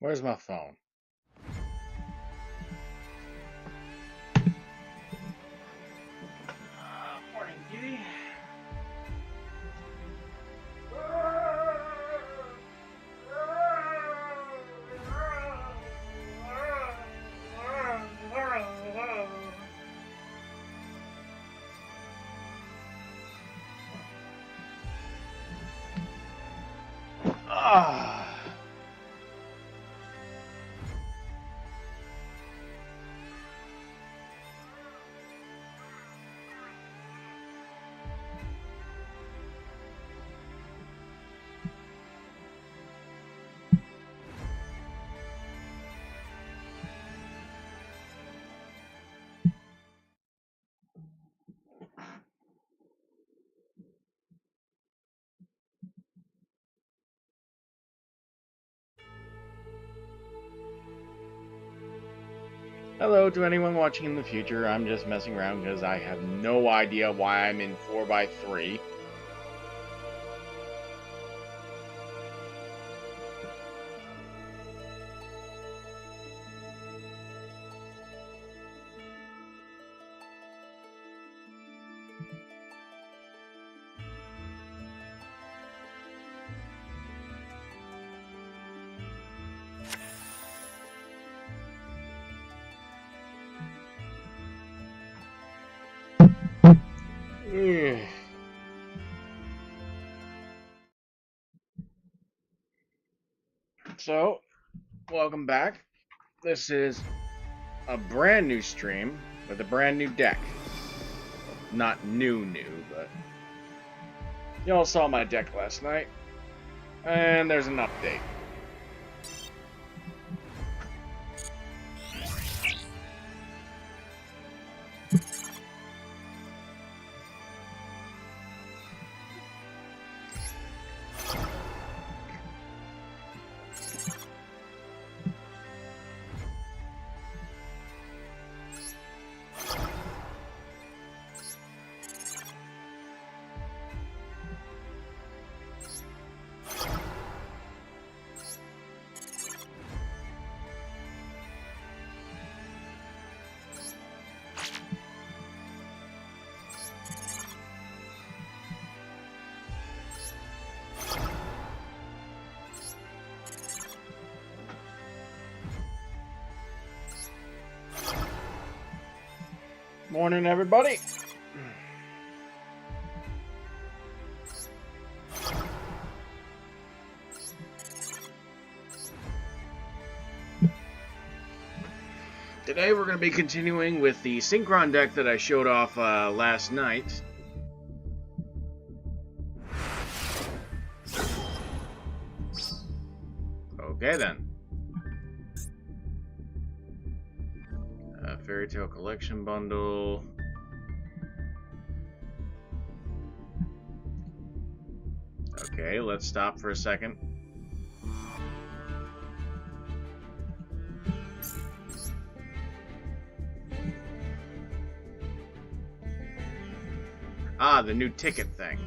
Where's my phone? Morning, kitty. Ah. Hello to anyone watching in the future. I'm just messing around because I have no idea why I'm in 4x3. So, welcome back. This is a brand new stream with a brand new deck. Not new, but y'all saw my deck last night, and there's an update. Morning, everybody. Today we're going to be continuing with the Synchron deck that I showed off last night. Okay then. Fairy Tale Collection Bundle. Okay, let's stop for a second. Ah, the new ticket thing.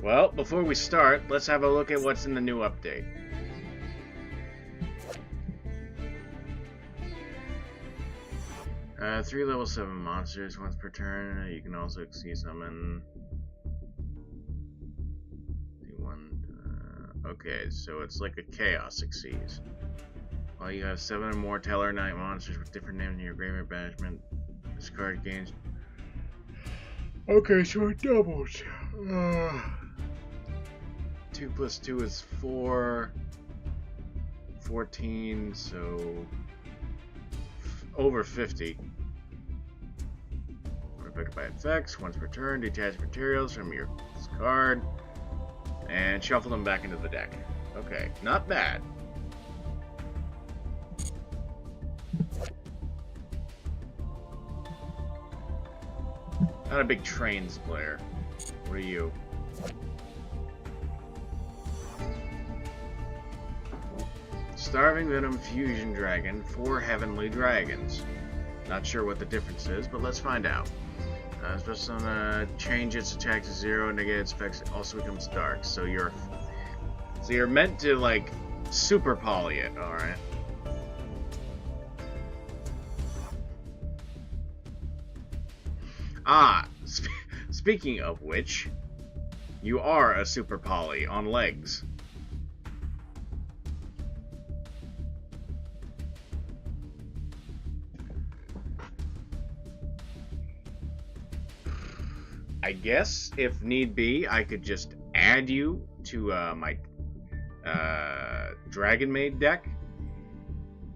Well, before we start, let's have a look at what's in the new update. Three level 7 monsters once per turn. You can also see summon. Okay, so it's like a chaos succeeds. While you have 7 or more Teller Knight monsters with different names in your graveyard banishment, this card gains. Okay, so it doubles. 2 plus 2 is 4. 14, so over 50. Affected by effects. Once per turn, detach materials from your card and shuffle them back into the deck. Okay, not bad. Not a big trains player. What are you? Starving Venom Fusion Dragon, 4 Heavenly Dragons. Not sure what the difference is, but let's find out. Special summon, change its attack to 0, negate its effects, also becomes dark. So you're meant to like Super poly it, alright. Ah, speaking of which, you are a super poly on legs. I guess, if need be, I could just add you to my Dragon Maid deck,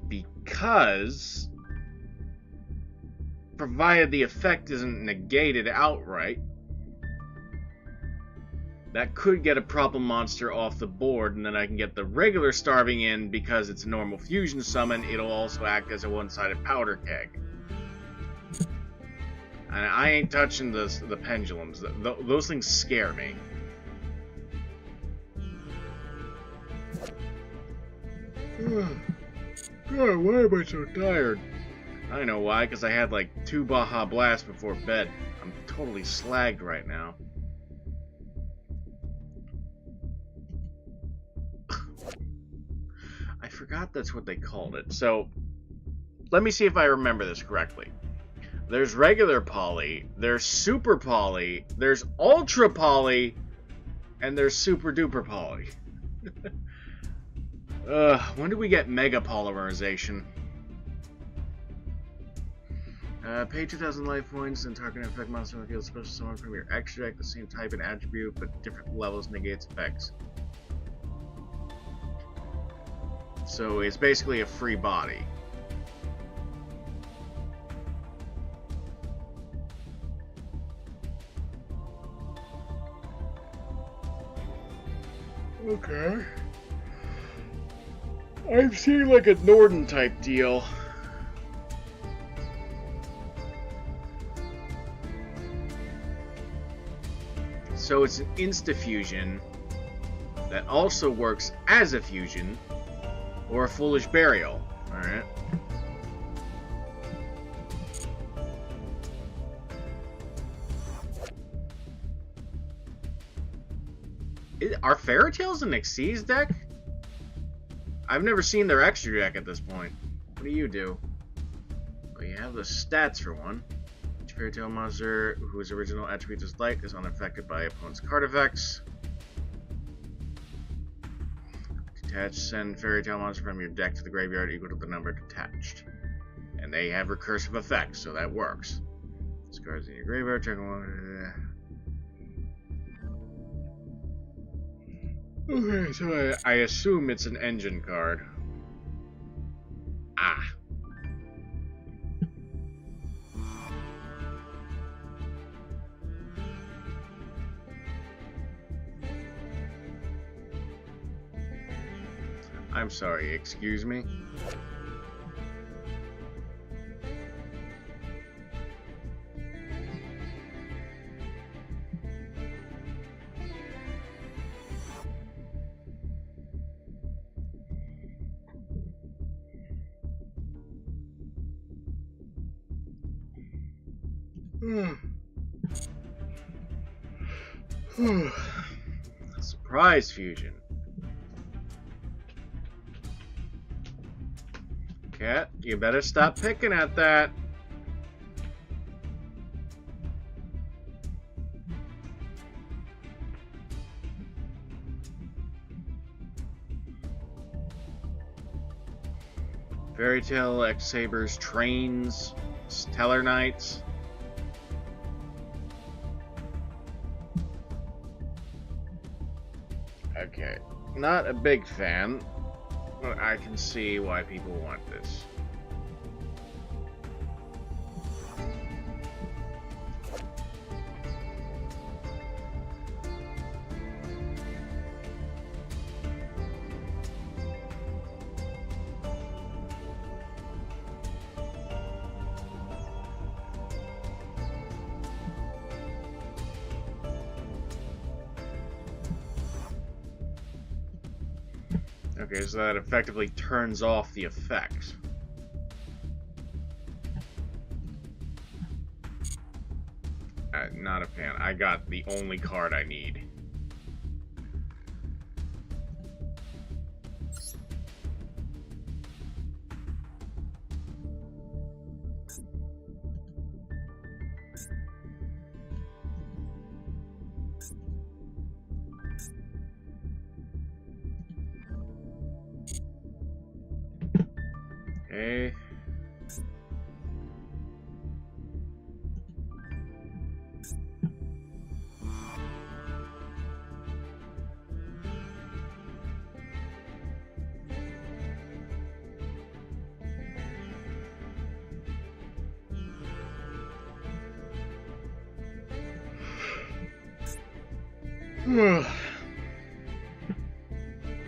because provided the effect isn't negated outright, that could get a problem monster off the board, and then I can get the regular starving in because it's a normal fusion summon. It'll also act as a one-sided powder keg. And I ain't touching the pendulums. Those things scare me. God, why am I so tired? I know why, because I had like 2 Baja Blasts before bed. I'm totally slagged right now. I forgot that's what they called it. So, let me see if I remember this correctly. There's regular poly, there's super poly, there's ultra poly, and there's super duper poly. When do we get mega polymerization? Pay 2,000 life points and target an effect monster will field special summon from your extra deck, the same type and attribute, but different levels negates effects. So it's basically a free body. Okay. I'm seeing like a Norden type deal. So it's an insta-fusion that also works as a fusion or a foolish burial. Alright. Are Fairy Tales an Xyz deck? I've never seen their extra deck at this point. What do you do? Well, you have the stats for one. Each Fairy Tale monster whose original attribute is light is unaffected by opponent's card effects. Detach, send Fairy Tale monster from your deck to the graveyard equal to the number detached. And they have recursive effects, so that works. Discards in your graveyard, check one. Okay, so I assume it's an engine card. Ah. I'm sorry, excuse me? Surprise fusion. Cat, you better stop picking at that. Fairy Tale, X-Sabers, Trains, Stellar Knights. Okay, not a big fan, but I can see why people want this. Okay, so that effectively turns off the effect. Not a fan. I got the only card I need. Okay.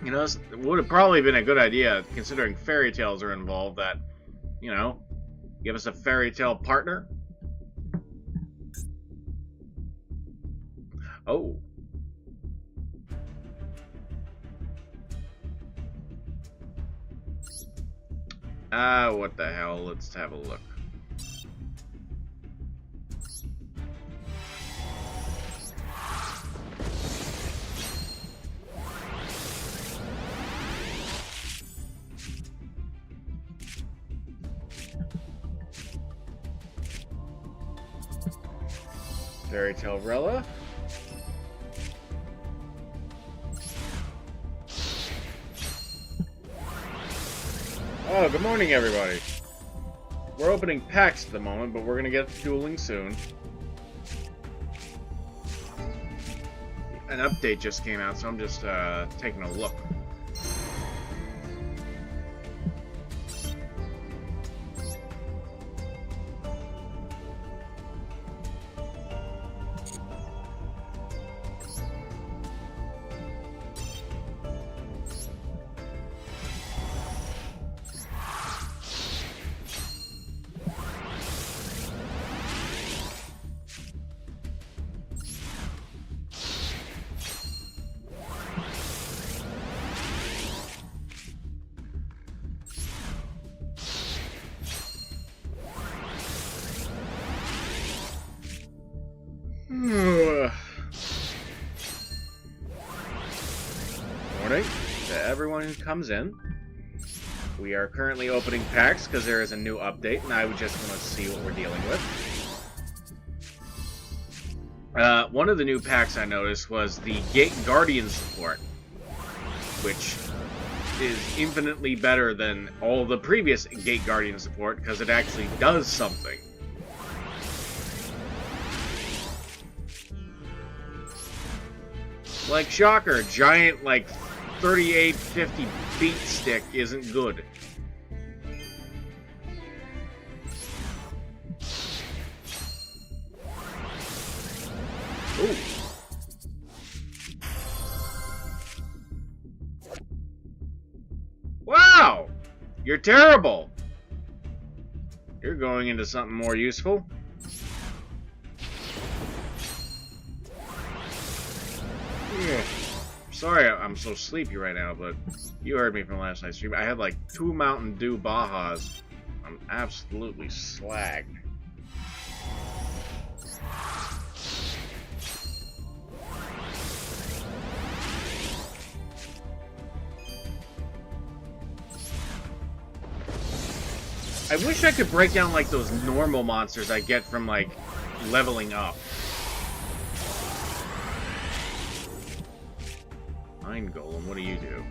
You know, it would have probably been a good idea, considering fairy tales are involved, that, you know, give us a fairy tale partner. Oh. What the hell? Let's have a look. Fairy Tale Rella. Oh, good morning, everybody. We're opening packs at the moment, but we're gonna get to dueling soon. An update just came out, so I'm just taking a look. Morning to everyone who comes in. We are currently opening packs because there is a new update, and I would just want to see what we're dealing with. One of the new packs I noticed was the Gate Guardian support, which is infinitely better than all the previous Gate Guardian support because it actually does something. Like, shocker, giant, like, 3850 beat stick isn't good. Ooh. Wow! You're terrible! You're going into something more useful. Yeah. Sorry I'm so sleepy right now, but you heard me from last night's stream. I had like 2 Mountain Dew Bajas. I'm absolutely slagged. I wish I could break down like those normal monsters I get from like leveling up. Mind Golem, what do you do?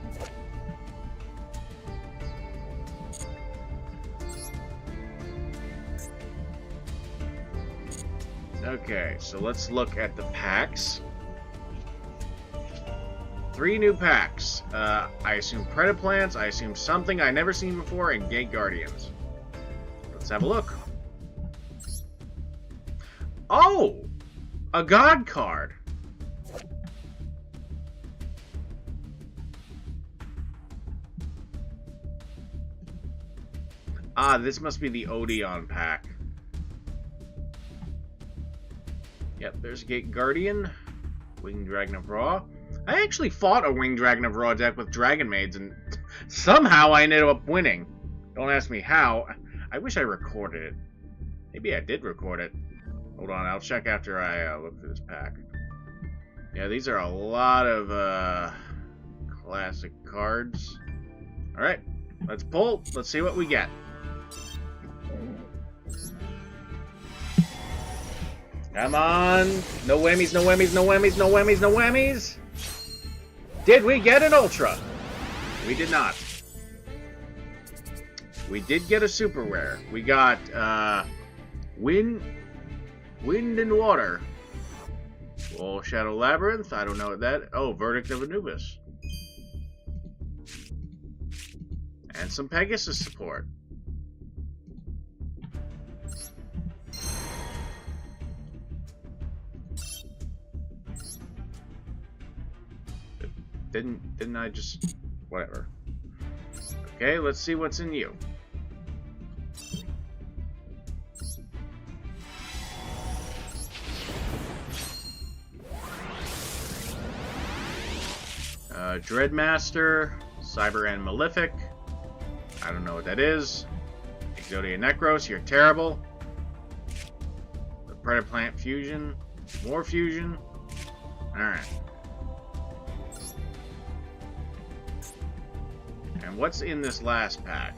Okay, so let's look at the packs. 3 new packs. I assume Predaplants, I assume something I never seen before, and Gate Guardians. Let's have a look. Oh! A God card! Ah, this must be the Odeon pack. Yep, there's Gate Guardian. Winged Dragon of Ra. I actually fought a Winged Dragon of Ra deck with Dragon Maids, and somehow I ended up winning. Don't ask me how. I wish I recorded it. Maybe I did record it. Hold on, I'll check after I look through this pack. Yeah, these are a lot of classic cards. Alright, let's pull. Let's see what we get. Come on! No whammies, no whammies, no whammies, no whammies, no whammies! Did we get an Ultra? We did not. We did get a super rare. We got Wind and Water. Wall Shadow Labyrinth. I don't know what that. Oh, Verdict of Anubis. And some Pegasus support. Didn't I just... Whatever. Okay, let's see what's in you. Dreadmaster, Cyber and Malefic. I don't know what that is. Exodia Necros, you're terrible. The Predaplant Fusion. More Fusion. Alright. And what's in this last pack?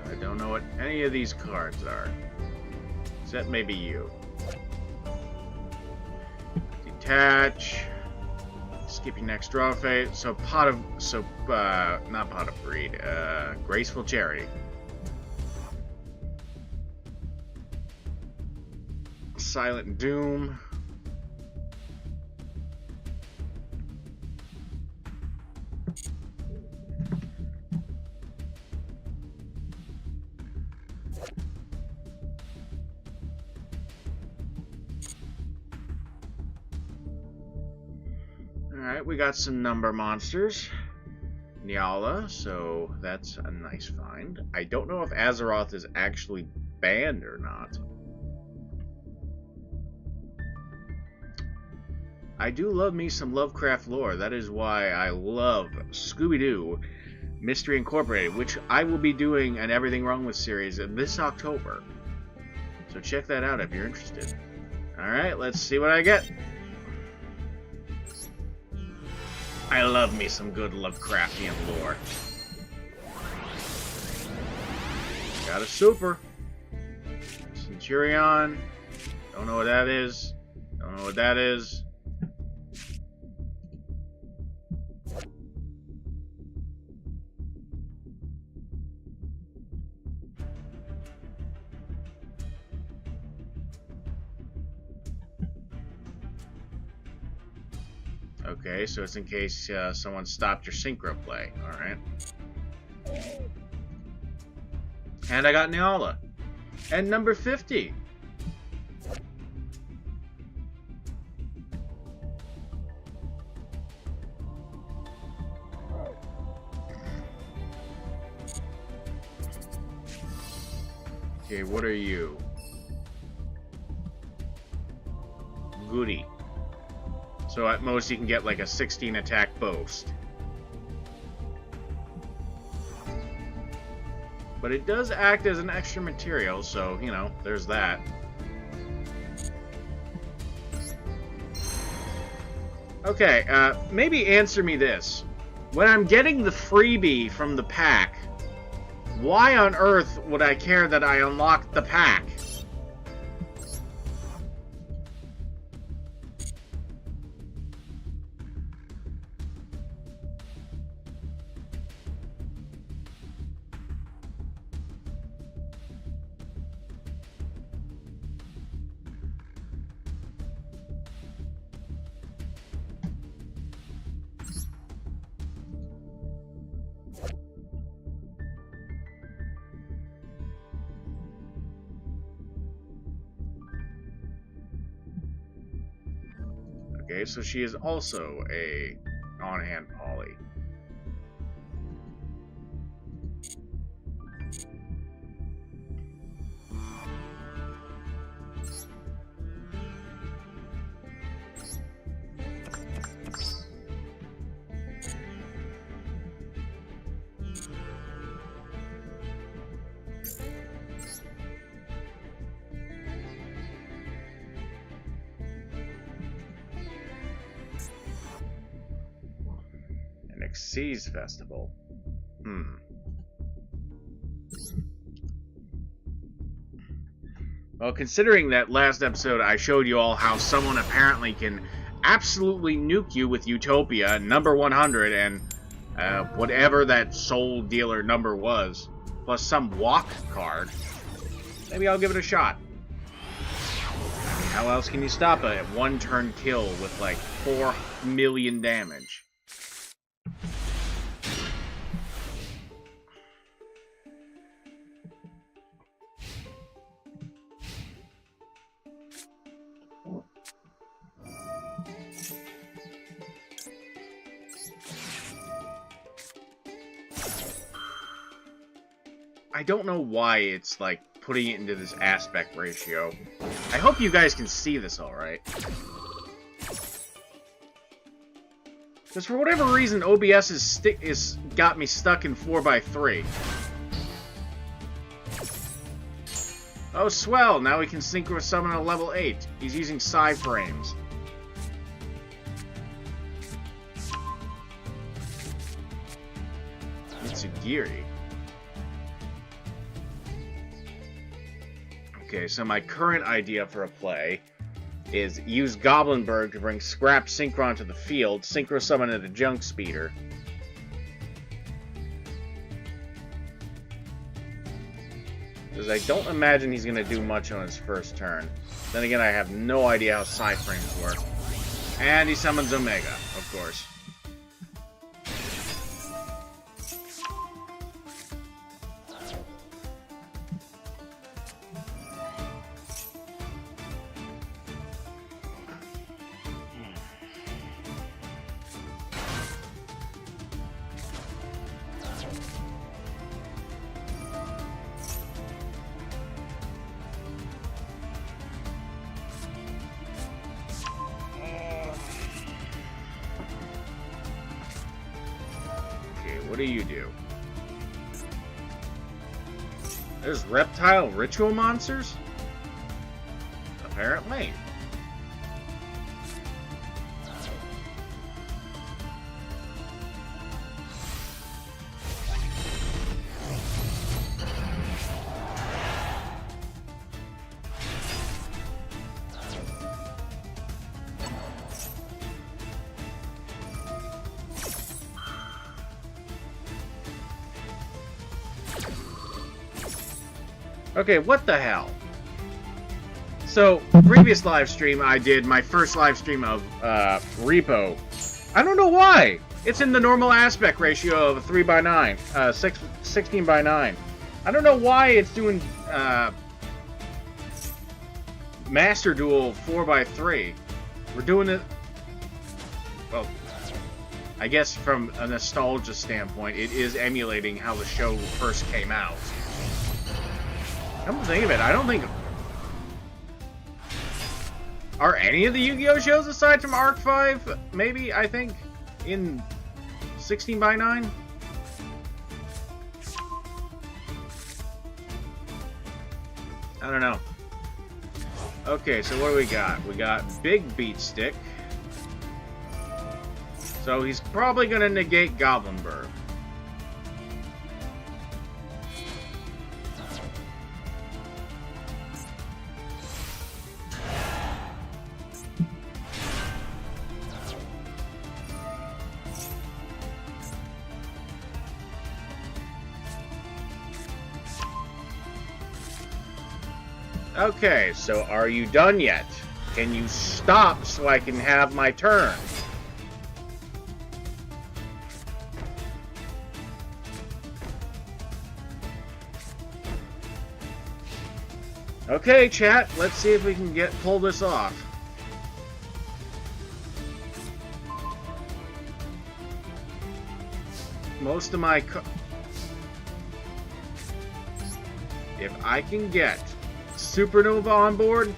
I don't know what any of these cards are. Except maybe you. Detach. Skip your next draw phase. So not Pot of Greed. Graceful Charity. Silent Doom. Alright, we got some number monsters. Nyala, so that's a nice find. I don't know if Azeroth is actually banned or not. I do love me some Lovecraft lore. That is why I love Scooby-Doo Mystery Incorporated, which I will be doing an Everything Wrong With series this October. So check that out if you're interested. Alright, let's see what I get. I love me some good Lovecraftian lore. Got a super. Centurion. Don't know what that is. Don't know what that is. Okay, so it's in case someone stopped your synchro play. Alright. And I got Nyala. And number 50. Okay, what are you? Goody. So at most you can get like a 16 attack boast. But it does act as an extra material, so, you know, there's that. Okay, maybe answer me this. When I'm getting the freebie from the pack, why on earth would I care that I unlocked the pack? Okay, so she is also a on-hand poly. Seas Festival. Well, considering that last episode I showed you all how someone apparently can absolutely nuke you with Utopia, number 100, and whatever that soul dealer number was, plus some walk card, maybe I'll give it a shot. I mean, how else can you stop a one-turn kill with like 4 million damage? I don't know why it's like putting it into this aspect ratio. I hope you guys can see this alright. Because for whatever reason, OBS is got me stuck in 4x3. Oh, swell! Now we can synchro summon a level 8. He's using psi frames. Mitsugiri. Okay, so my current idea for a play is use Goblinberg to bring Scrap Synchron to the field, synchro summon it a Junk Speeder. Because I don't imagine he's going to do much on his first turn. Then again, I have no idea how psi frames work. And he summons Omega, of course. What do you do? There's reptile ritual monsters? Apparently. Okay, what the hell? So, previous live stream I did, my first live stream of Repo. I don't know why! It's in the normal aspect ratio of a 3x9, 16x9. I don't know why it's doing Master Duel 4x3. We're doing it... Well, I guess from a nostalgia standpoint, it is emulating how the show first came out. Come to think of it, I don't think... Are any of the Yu-Gi-Oh! Shows, aside from Arc 5, maybe, I think, in 16x9? I don't know. Okay, so what do we got? We got Big Beat Stick. So he's probably going to negate Goblinberg. Okay, so are you done yet? Can you stop so I can have my turn? Okay, chat, let's see if we can pull this off. Most of my... If I can get Supernova on board.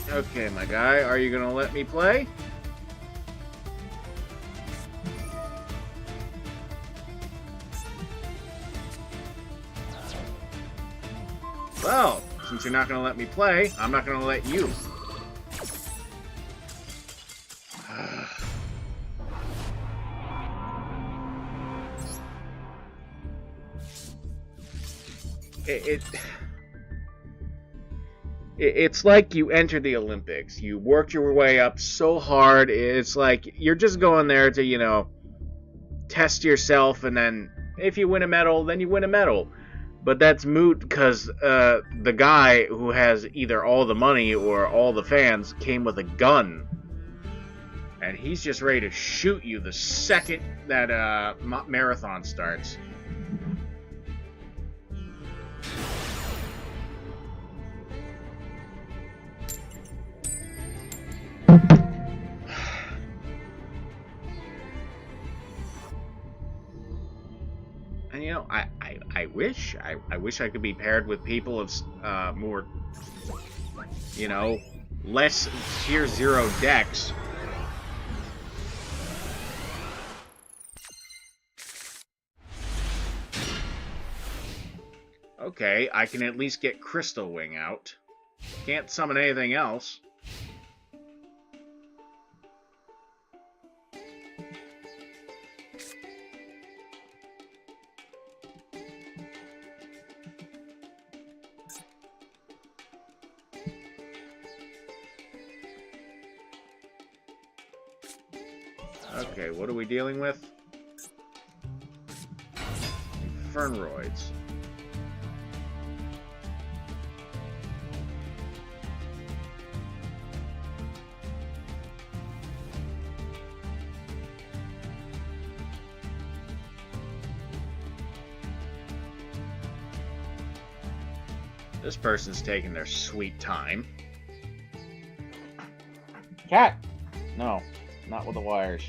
Okay, my guy, are you gonna let me play? Well, since you're not gonna let me play, I'm not gonna let you. It's like you enter the Olympics. You worked your way up so hard. It's like you're just going there to, you know, test yourself, and then if you win a medal, then you win a medal. But that's moot because the guy who has either all the money or all the fans came with a gun. And he's just ready to shoot you the second that marathon starts. And you know, I wish I could be paired with people of more, you know, less tier 0 decks. Okay, I can at least get Crystal Wing out. Can't summon anything else. Okay, what are we dealing with? Fernroids. This person's taking their sweet time. Cat! No, not with the wires.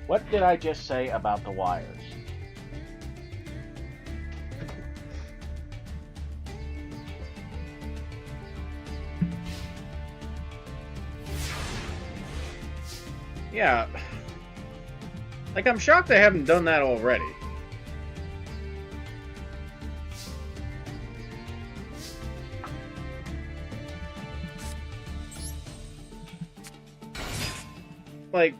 What did I just say about the wires? Yeah. Like, I'm shocked they haven't done that already. Like,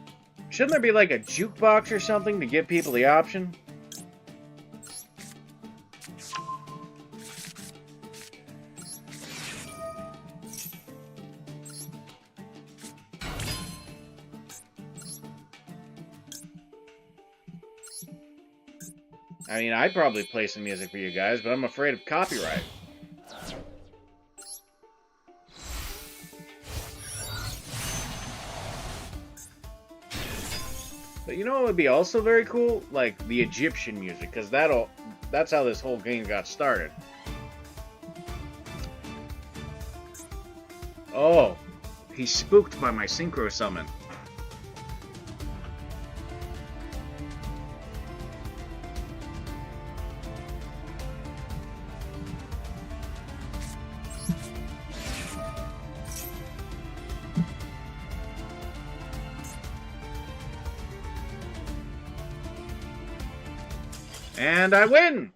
shouldn't there be like a jukebox or something to give people the option? I mean, I'd probably play some music for you guys, but I'm afraid of copyright. But you know what would be also very cool? Like, the Egyptian music, because that's how this whole game got started. Oh, he's spooked by my Synchro summon. And I win!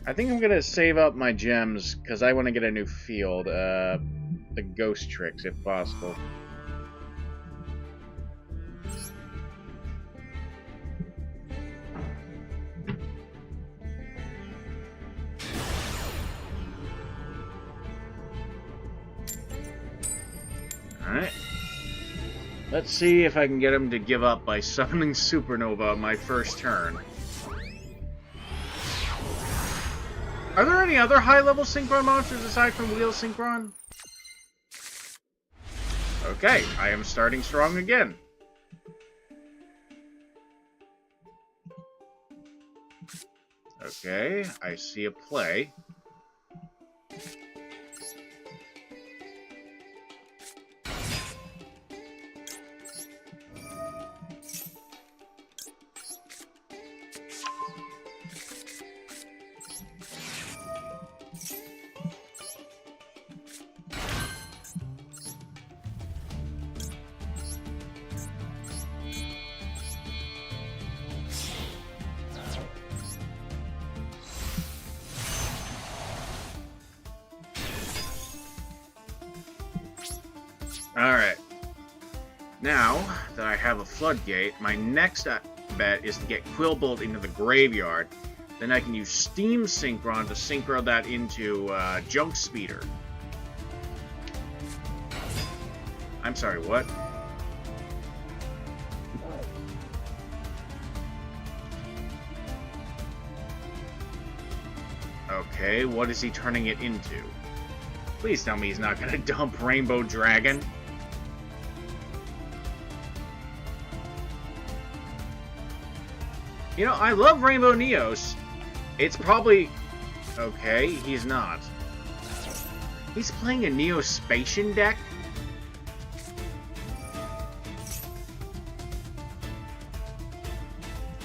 I think I'm gonna save up my gems because I want to get a new field. The ghost tricks, if possible. Alright. Let's see if I can get him to give up by summoning Supernova on my first turn. Are there any other high-level Synchron monsters aside from Wheel Synchron? Okay, I am starting strong again. Okay, I see a play. Alright. Now that I have a floodgate, my next bet is to get Quillbolt into the graveyard. Then I can use Steam Synchron to synchro that into Junk Speeder. I'm sorry, what? Okay, what is he turning it into? Please tell me he's not gonna dump Rainbow Dragon. You know, I love Rainbow Neos. It's probably... Okay, he's not. He's playing a Neospatian deck?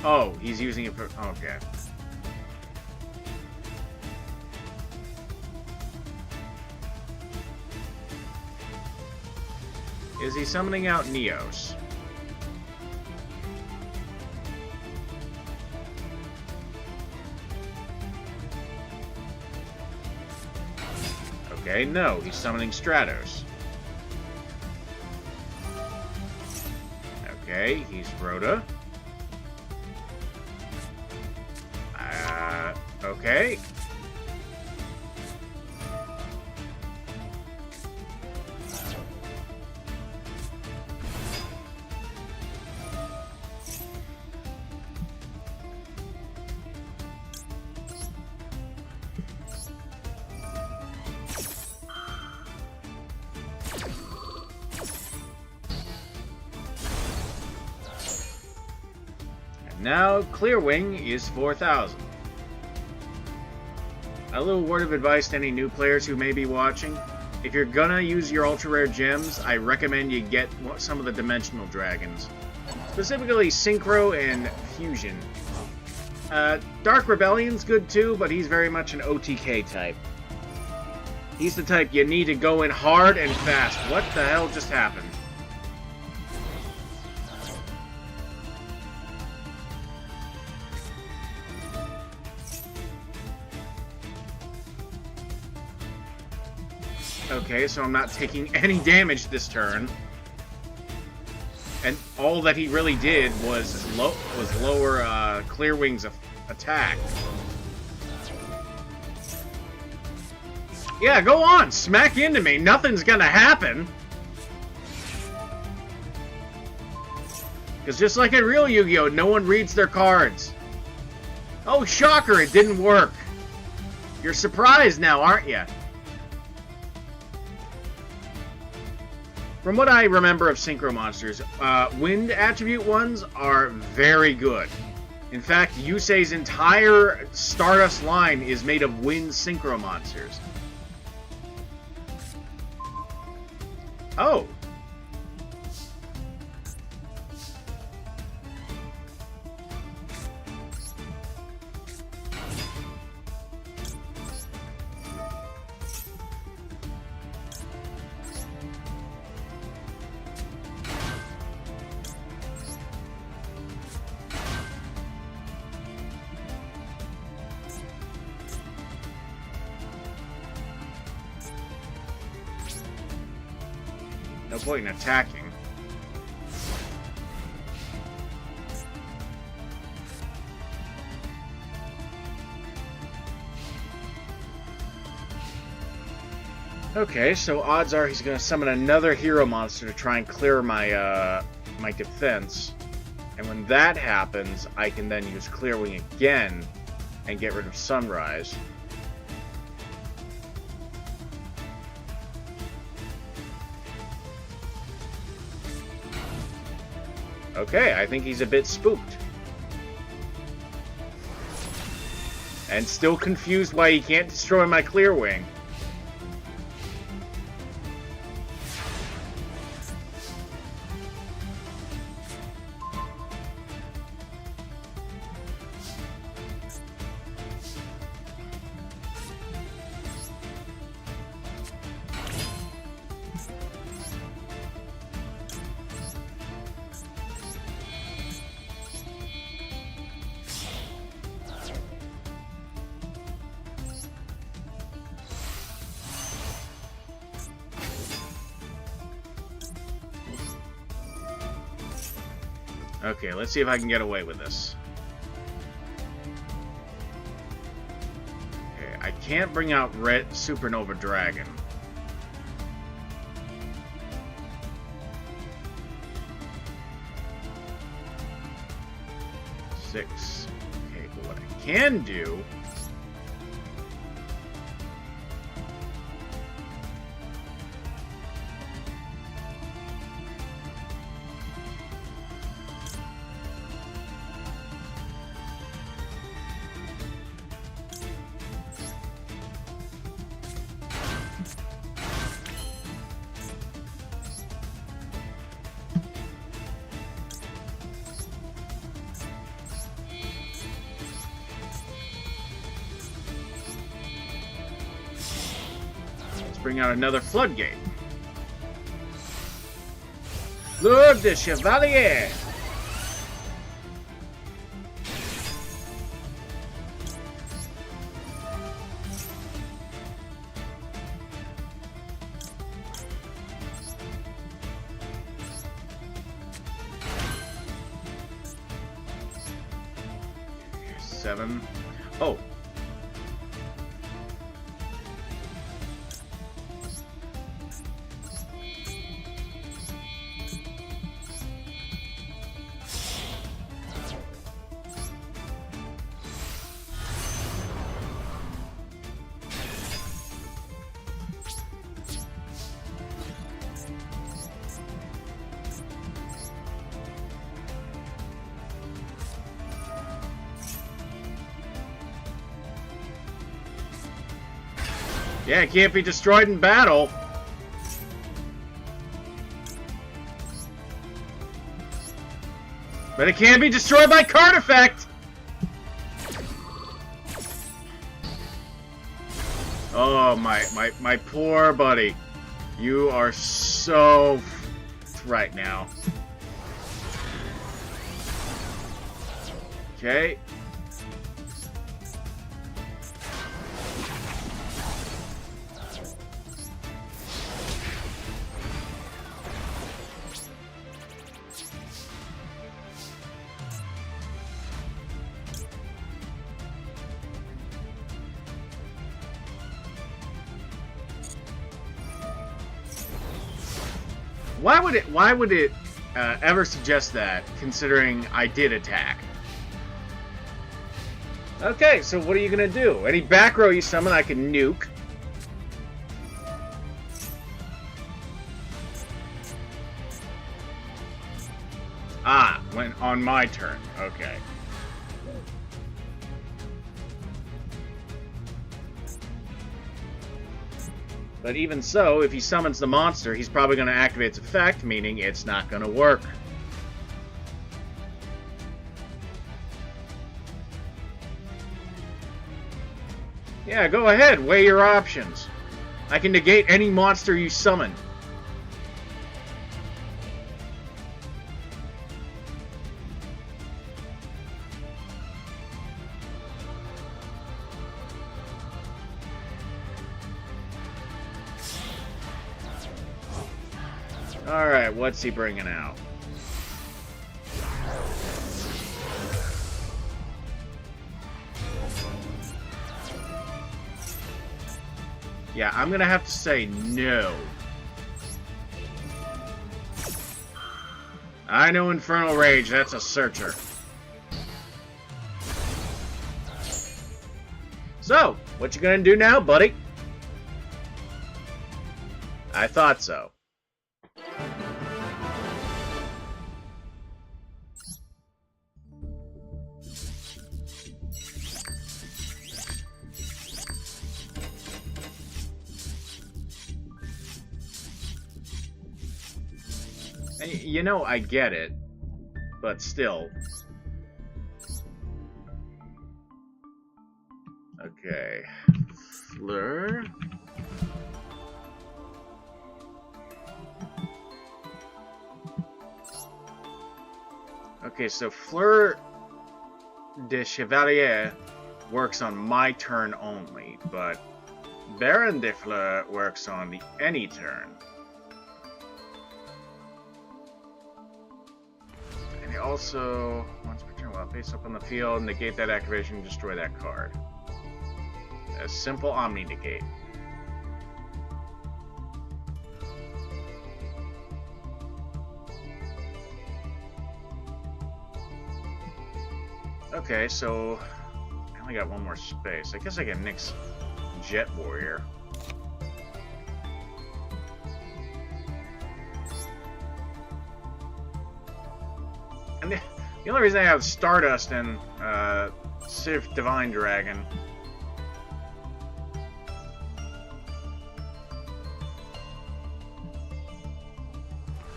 Oh, he's using it for... Okay. Is he summoning out Neos? Okay, no, he's summoning Stratos. Okay, he's Rhoda. Okay. Now, Clearwing is 4,000. A little word of advice to any new players who may be watching. If you're gonna use your ultra rare gems, I recommend you get some of the dimensional dragons. Specifically Synchro and Fusion. Dark Rebellion's good too, but he's very much an OTK type. He's the type you need to go in hard and fast. What the hell just happened? Okay, so I'm not taking any damage this turn. And all that he really did was lower Clearwing's attack. Yeah, go on! Smack into me! Nothing's gonna happen! Because just like in real Yu-Gi-Oh!, no one reads their cards. Oh, shocker! It didn't work! You're surprised now, aren't you? From what I remember of Synchro monsters, wind attribute ones are very good. In fact, Yusei's entire Stardust line is made of wind Synchro monsters. Oh! No point in attacking. Okay, so odds are he's going to summon another hero monster to try and clear my my defense. And when that happens, I can then use Clearwing again and get rid of Sunrise. Okay, I think he's a bit spooked. And still confused why he can't destroy my Clearwing. Okay, let's see if I can get away with this. Okay, I can't bring out Red Supernova Dragon. Six. Okay, but what I can do... bring out another floodgate. Lord de Chevalier! Seven. Oh. Yeah, it can't be destroyed in battle. But it can be destroyed by card effect! Oh, my poor buddy. You are so right now. Okay. Why would it ever suggest that, considering I did attack? Okay, so what are you gonna do? Any back row you summon, I can nuke. Ah, went on my turn. Okay. But even so, if he summons the monster, he's probably going to activate its effect, meaning it's not going to work. Yeah, go ahead. Weigh your options. I can negate any monster you summon. Alright, what's he bringing out? Yeah, I'm gonna have to say no. I know Infernal Rage, that's a searcher. So, what you gonna do now, buddy? I thought so. You know, I get it, but still. Okay. Fleur. Okay, so Fleur de Chevalier works on my turn only, but Baron de Fleur works on any turn. I also, once per turn, while face up on the field, negate that activation and destroy that card. A simple Omni negate. Okay, so I only got one more space. I guess I can nix Jet Warrior. And the only reason I have Stardust and Civ Divine Dragon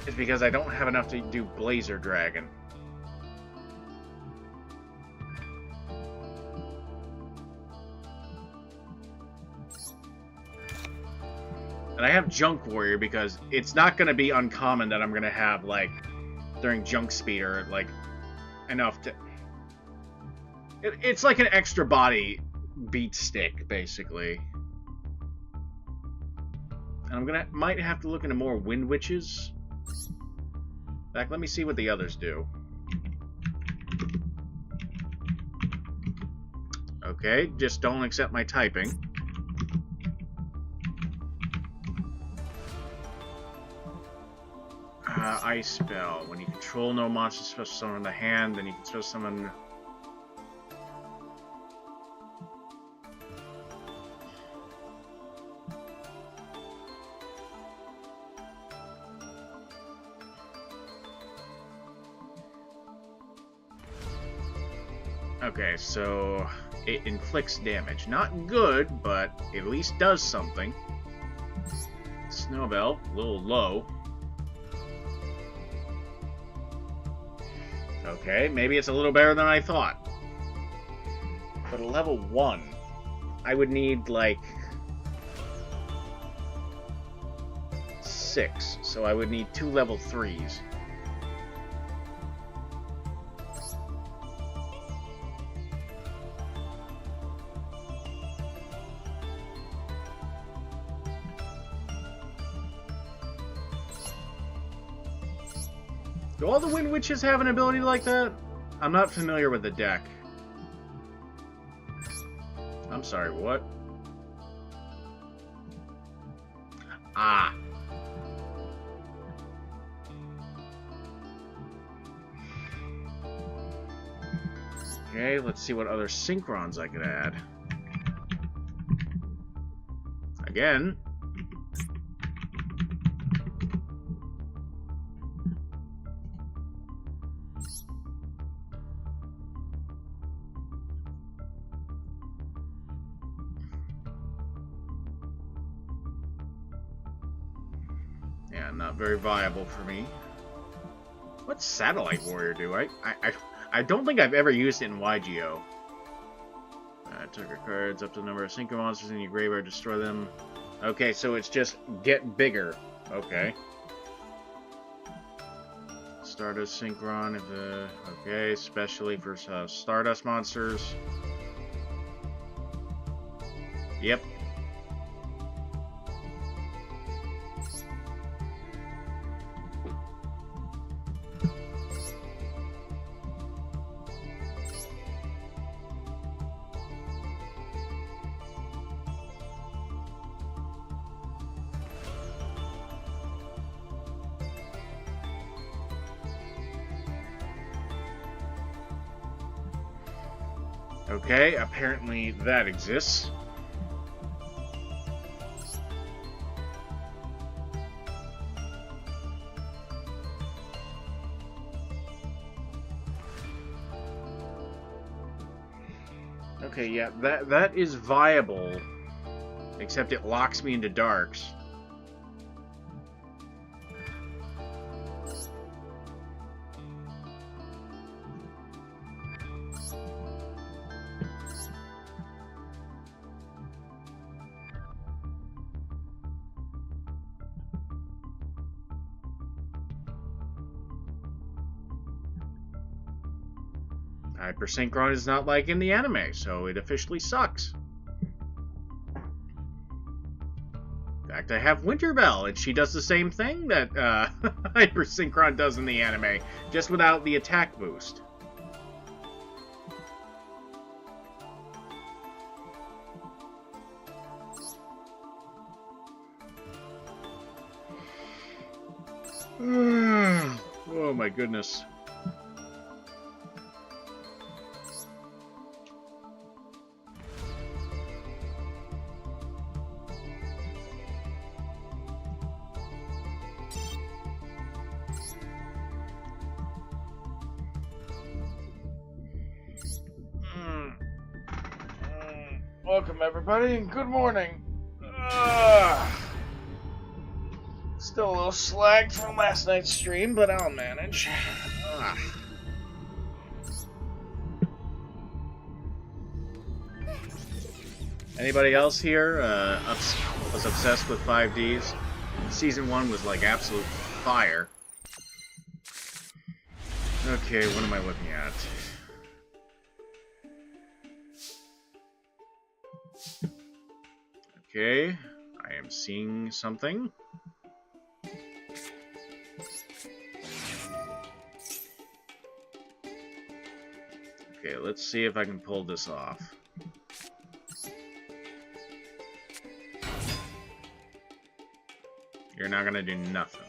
is because I don't have enough to do Blazer Dragon. And I have Junk Warrior because it's not going to be uncommon that I'm going to have, like, during Junk Speeder, like, enough to... It's like an extra body beat stick, basically. And might have to look into more Wind Witches. In fact, let me see what the others do. Okay, just don't accept my typing. Ice Spell. When you control no monster special summon in the hand, then you can special summon... Okay, so it inflicts damage. Not good, but at least does something. Snowbell, a little low. Okay, maybe it's a little better than I thought. But a level 1, I would need, like, 6. So I would need 2 level 3s. Do all the Wind Witches have an ability like that? I'm not familiar with the deck. I'm sorry, what? Ah. Okay, let's see what other Synchrons I could add. Again. Yeah, not very viable for me. What's Satellite Warrior do? I don't think I've ever used it in YGO. Target cards up to the number of Synchro monsters in your graveyard, destroy them. Okay, so it's just get bigger. Okay. Stardust Synchron, if okay, especially for Stardust monsters. Yep. Okay, apparently that exists. Okay, yeah, that is viable, except it locks me into darks. Hyper Synchron is not like in the anime, so it officially sucks. fact, I have Winterbell, and she does the same thing that Hyper Synchron does in the anime, just without the attack boost. Oh my goodness. Welcome everybody and good morning. Still a little slack from last night's stream, but I'll manage. Anybody else here was obsessed with 5Ds? Season 1 was like absolute fire. Okay, what am I looking at? Okay, I am seeing something. Okay, let's see if I can pull this off. You're not gonna do nothing.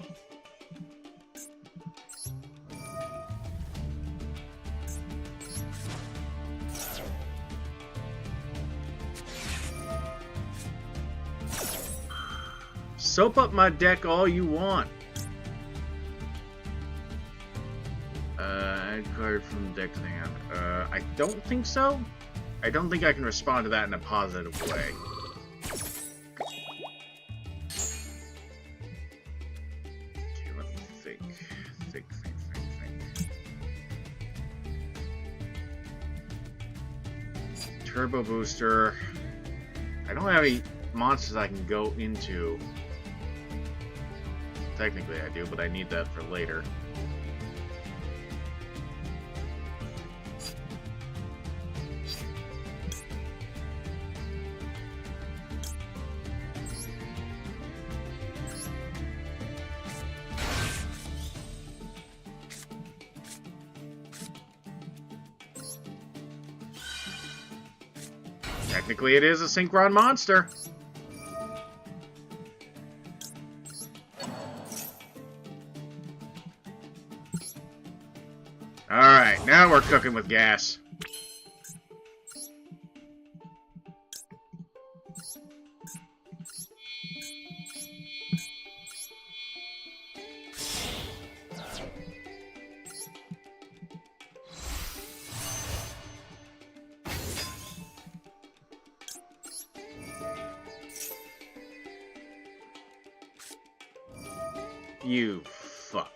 Soap up my deck all you want. Add card from deck to hand. I don't think so. I don't think I can respond to that in a positive way. Okay, let me think. Think. Turbo booster. I don't have any monsters I can go into. Technically I do, but I need that for later. Technically it is a Synchron monster. Alright, now we're cooking with gas. You fuck.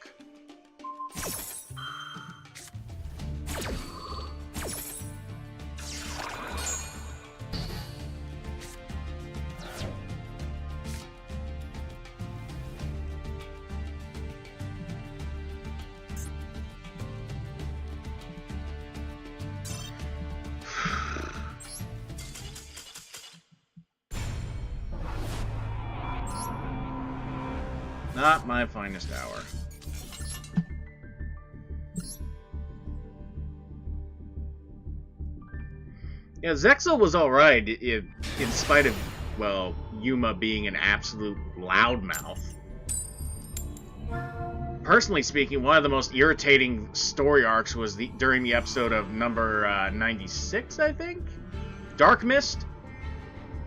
Not my finest hour. Yeah, Zexel was alright, in spite of, well, Yuma being an absolute loudmouth. Personally speaking, one of the most irritating story arcs was during the episode of number 96, I think? Dark Mist?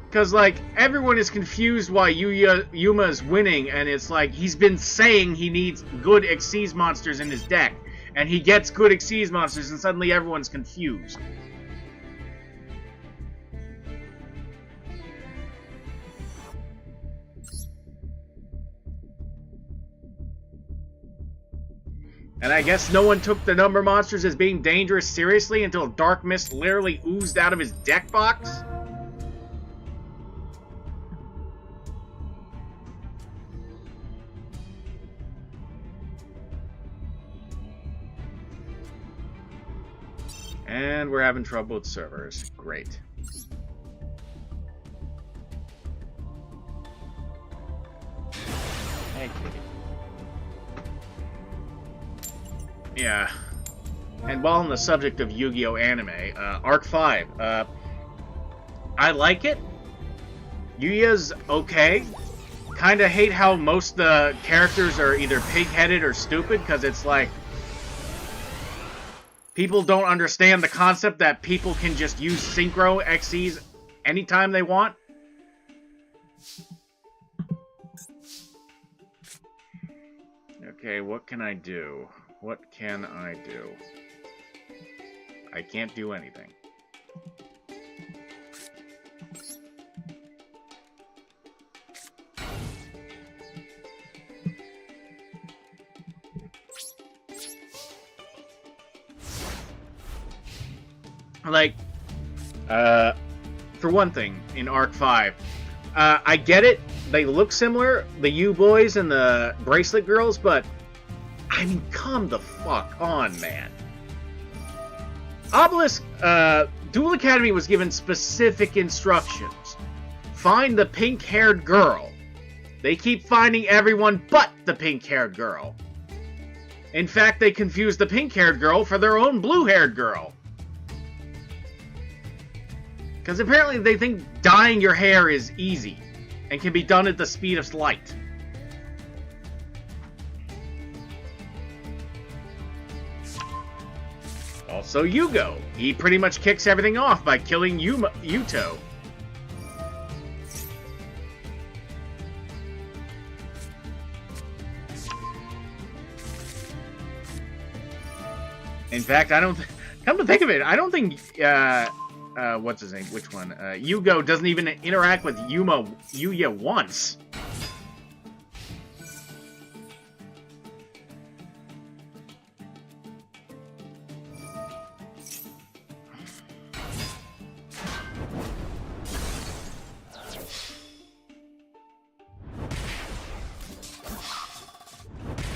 Because, like, everyone is confused why Yuma is winning, and it's like, he's been saying he needs good Xyz monsters in his deck, and he gets good Xyz monsters, and suddenly everyone's confused. And I guess no one took the number monsters as being dangerous seriously until Dark Mist literally oozed out of his deck box? And we're having trouble with servers. Great. Hey, kitty. Yeah. And while on the subject of Yu-Gi-Oh! Anime, Arc 5, I like it. Yuya's okay. Kinda hate how most of the characters are either pig-headed or stupid, because it's like... people don't understand the concept that people can just use Synchro XCs anytime they want. Okay, what can I do? What can I do? I can't do anything. Like, for one thing, in Arc 5, I get it, they look similar, the U-Boys and the Bracelet Girls, but, I mean, come the fuck on, man. Obelisk, Duel Academy was given specific instructions. Find the pink-haired girl. They keep finding everyone but the pink-haired girl. In fact, they confuse the pink-haired girl for their own blue-haired girl. Because apparently they think dyeing your hair is easy and can be done at the speed of light. Also Yugo. He pretty much kicks everything off by killing Yuto. In fact, I don't... come to think of it, I don't think... what's his name? Which one? Yugo doesn't even interact with Yuya once.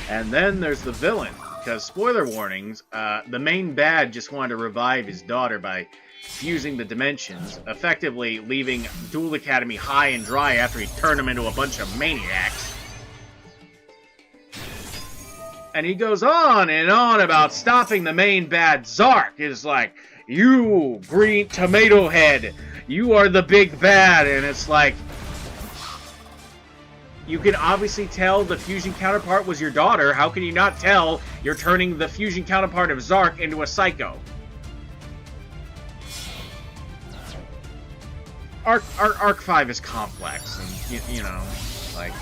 And then there's the villain, because spoiler warnings, the main bad just wanted to revive his daughter by fusing the dimensions, effectively leaving Duel Academy high and dry after he turned them into a bunch of maniacs. And he goes on and on about stopping the main bad Zark. It's like, you, green tomato head, you are the big bad. And it's like, you can obviously tell the fusion counterpart was your daughter. How can you not tell you're turning the fusion counterpart of Zark into a psycho? Arc 5 is complex, and, you know, like,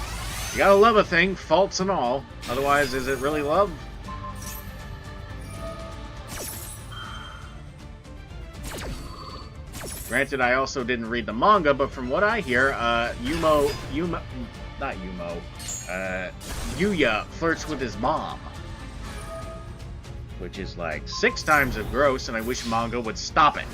you gotta love a thing, faults and all. Otherwise, is it really love? Granted, I also didn't read the manga, but from what I hear, Yuya flirts with his mom. Which is like 6 times as gross, and I wish manga would stop it.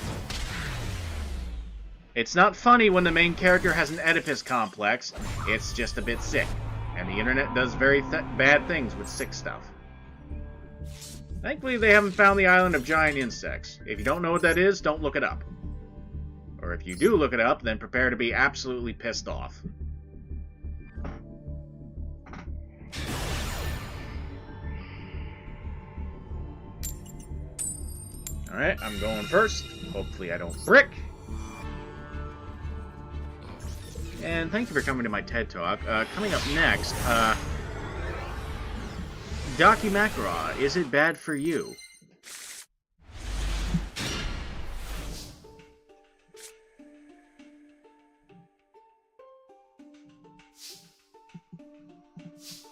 It's not funny when the main character has an Oedipus complex, it's just a bit sick. And the internet does very bad things with sick stuff. Thankfully, they haven't found the island of giant insects. If you don't know what that is, don't look it up. Or if you do look it up, then prepare to be absolutely pissed off. Alright, I'm going first. Hopefully I don't brick. And thank you for coming to my TED Talk. Coming up next, Dakimakura, is it bad for you?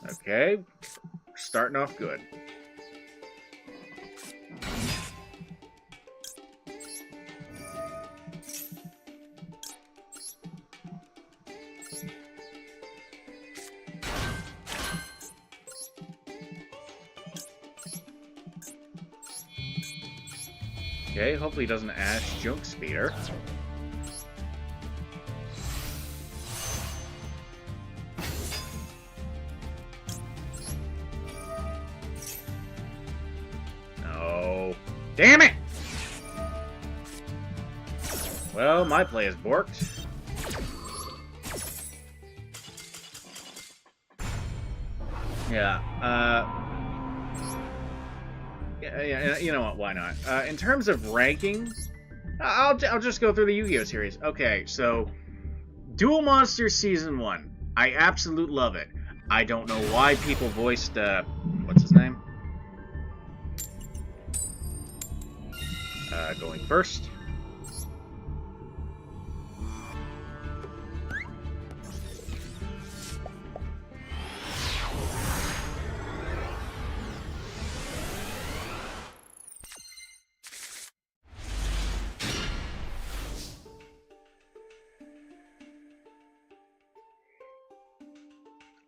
Okay, starting off good. Okay, hopefully he doesn't Ash Junk Speeder. No. Damn it! Well, my play is borked. Yeah. Yeah, you know what? Why not? In terms of rankings, I'll just go through the Yu-Gi-Oh series. Okay, so Duel Monsters Season 1. I absolutely love it. I don't know why people voiced, what's his name? Going first.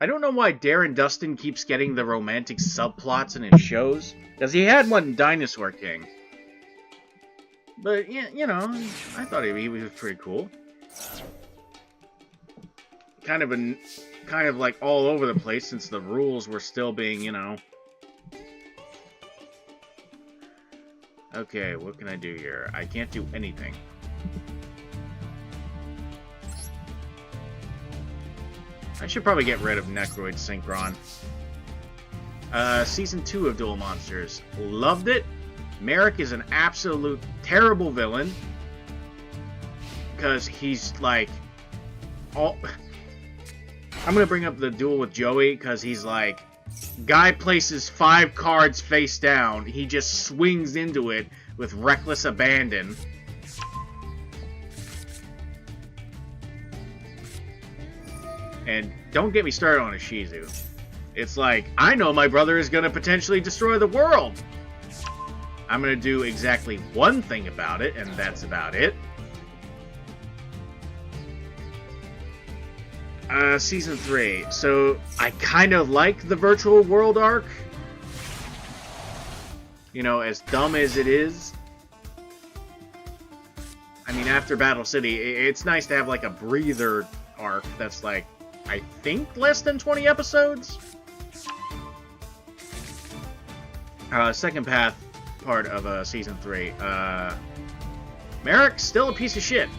I don't know why Darren Dustin keeps getting the romantic subplots in his shows, because he had one in Dinosaur King. But, yeah, you know, I thought he was pretty cool. Kind of like all over the place since the rules were still being, you know. Okay, what can I do here? I can't do anything. I should probably get rid of Necroid Synchron. Season 2 of Duel Monsters. Loved it. Merrick is an absolute terrible villain. Because he's like... I'm gonna bring up the duel with Joey, because he's like... Guy places 5 cards face down. He just swings into it with reckless abandon. And don't get me started on a Shizu. It's like, I know my brother is going to potentially destroy the world. I'm going to do exactly one thing about it, and that's about it. Season 3. So, I kind of like the virtual world arc. You know, as dumb as it is. I mean, after Battle City, it's nice to have like a breather arc that's like, I think less than 20 episodes? Second path part of Season 3. Merrick, still a piece of shit.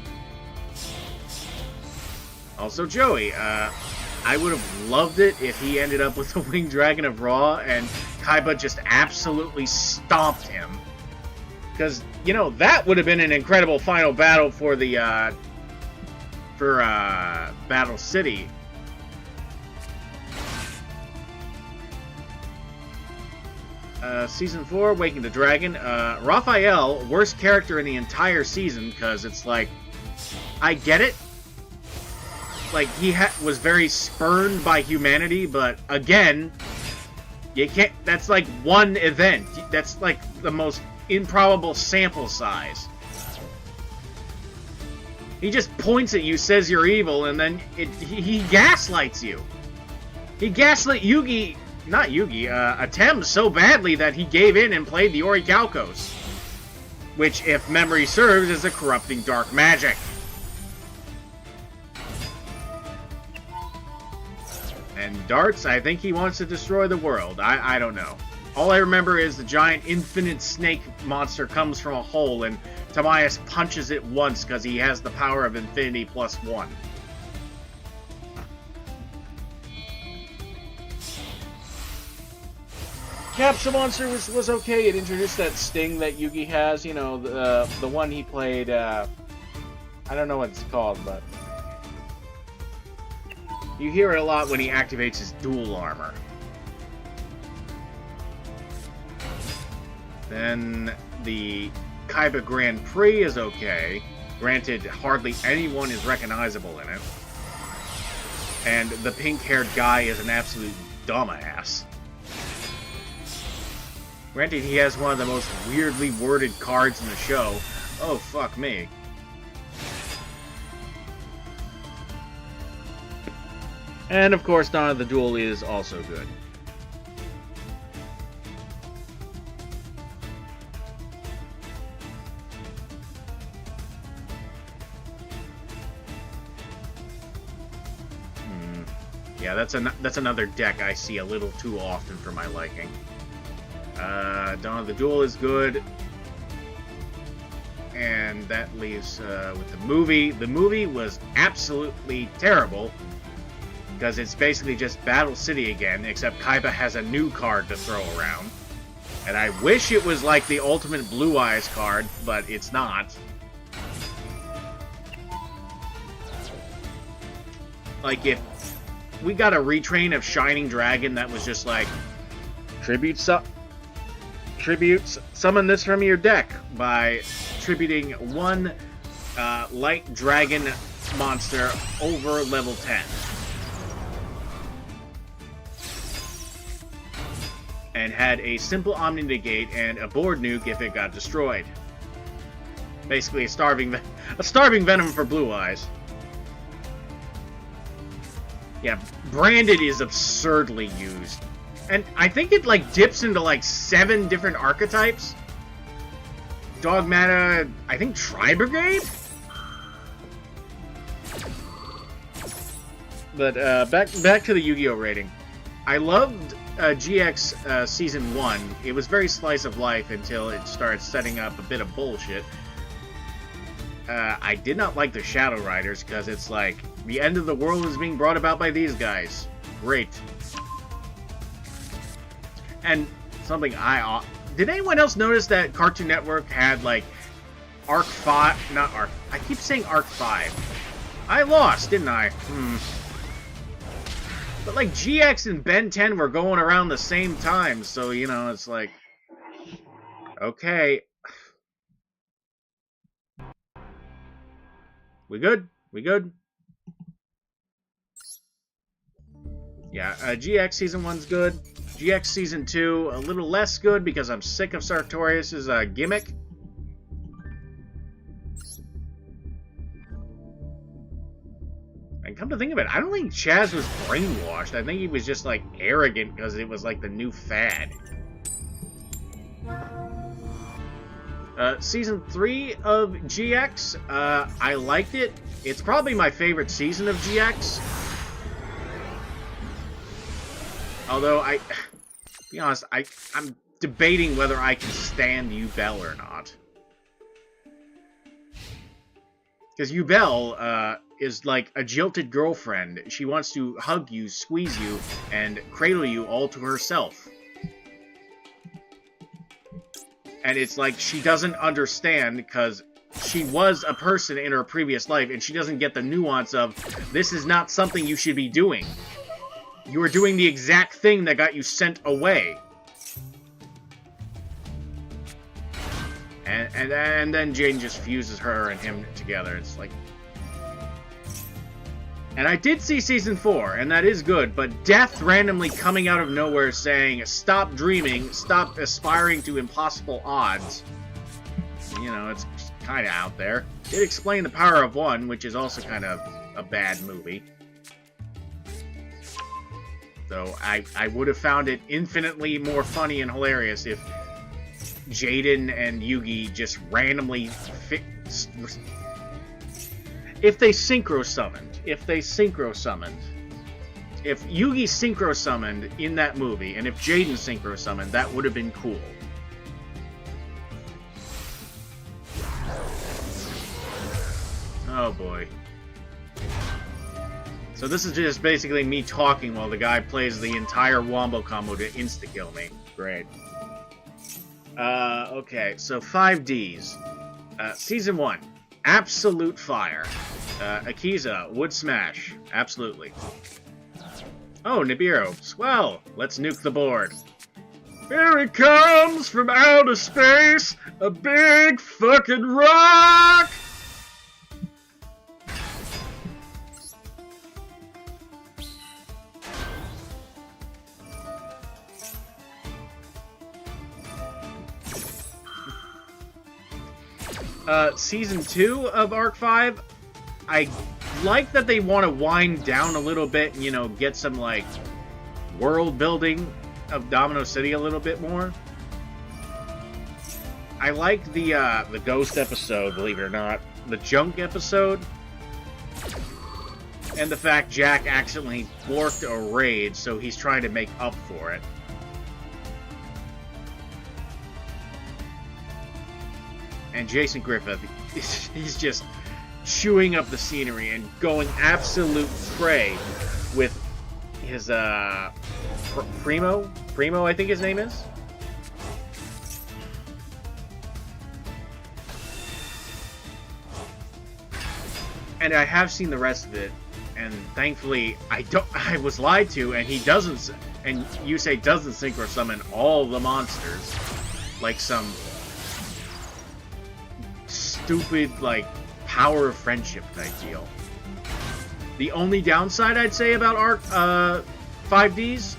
Also Joey. I would have loved it if he ended up with the Winged Dragon of Ra and Kaiba just absolutely stomped him. Because, you know, that would have been an incredible final battle for the, Battle City. Season 4, Waking the Dragon. Raphael, worst character in the entire season, because it's like, I get it. Like, he was very spurned by humanity, but again, you can't, that's like one event. That's like the most improbable sample size. He just points at you, says you're evil, and then he gaslights you. He gaslit Atem so badly that he gave in and played the Orichalcos. Which, if memory serves, is a corrupting dark magic. And Darts, I think he wants to destroy the world. I don't know. All I remember is the giant infinite snake monster comes from a hole and Timaeus punches it once because he has the power of infinity +1. Capsule Monster was okay. It introduced that sting that Yugi has. You know, the one he played. I don't know what it's called, but you hear it a lot when he activates his dual armor. Then the Kaiba Grand Prix is okay. Granted, hardly anyone is recognizable in it. And the pink-haired guy is an absolute dumbass. Granted, he has one of the most weirdly worded cards in the show. Oh, fuck me. And, of course, Dawn of the Duel is also good. Yeah, that's another deck I see a little too often for my liking. Dawn of the Duel is good. And that leaves with the movie. The movie was absolutely terrible. because it's basically just Battle City again, except Kaiba has a new card to throw around. And I wish it was like the Ultimate Blue Eyes card, but it's not. Like, if we got a retrain of Shining Dragon that was just like, summon this from your deck by tributing one light dragon monster over level 10. And had a simple Omni Negate and a board nuke if it got destroyed. Basically a starving Venom for Blue Eyes. Yeah, Branded is absurdly used. And I think it, like, dips into, like, 7 different archetypes. Dogmata, I think Tri-Brigade? But, back to the Yu-Gi-Oh! Rating. I loved GX Season 1. It was very slice of life until it started setting up a bit of bullshit. I did not like the Shadow Riders, because it's like, the end of the world is being brought about by these guys. Great. And something did anyone else notice that Cartoon Network had, like, Arc 5, not Arc, I keep saying Arc 5. I lost, didn't I? But, like, GX and Ben 10 were going around the same time, so, you know, it's like, okay. We good? We good? Yeah, GX Season 1's good. GX Season 2, a little less good because I'm sick of Sartorius' gimmick. And come to think of it, I don't think Chaz was brainwashed. I think he was just, like, arrogant because it was, like, the new fad. Season 3 of GX, I liked it. It's probably my favorite season of GX. Although, to be honest, I'm debating whether I can stand Yubel or not. Because Yubel, is like a jilted girlfriend. She wants to hug you, squeeze you, and cradle you all to herself. And it's like she doesn't understand because she was a person in her previous life, and she doesn't get the nuance of, this is not something you should be doing. You are doing the exact thing that got you sent away. And then Jane just fuses her and him together. It's like... And I did see Season 4, and that is good, but Death randomly coming out of nowhere saying, stop dreaming, stop aspiring to impossible odds. You know, it's kind of out there. Did explain the power of one, which is also kind of a bad movie. Though I would have found it infinitely more funny and hilarious if Jaden and Yugi just randomly if they synchro summoned. If Yugi synchro summoned in that movie, and if Jaden synchro summoned, that would have been cool. Oh boy. So this is just basically me talking while the guy plays the entire wombo combo to insta-kill me. Great. Okay, so 5Ds. Season 1. Absolute fire. Akiza, would smash. Absolutely. Oh, Nibiru. Swell. Let's nuke the board. Here he comes from outer space. A big fucking rock! Season 2 of Arc 5, I like that they want to wind down a little bit and, you know, get some, like, world building of Domino City a little bit more. I like the Ghost episode, believe it or not. The Junk episode. And the fact Jack accidentally borked a raid, so he's trying to make up for it. And Jason Griffith, he's just chewing up the scenery and going absolute prey with his Primo, I think his name is. And I have seen the rest of it, and thankfully I was lied to, and he doesn't, and Yusei doesn't synchro summon all the monsters like some stupid like power of friendship type deal. The only downside I'd say about Arc 5Ds,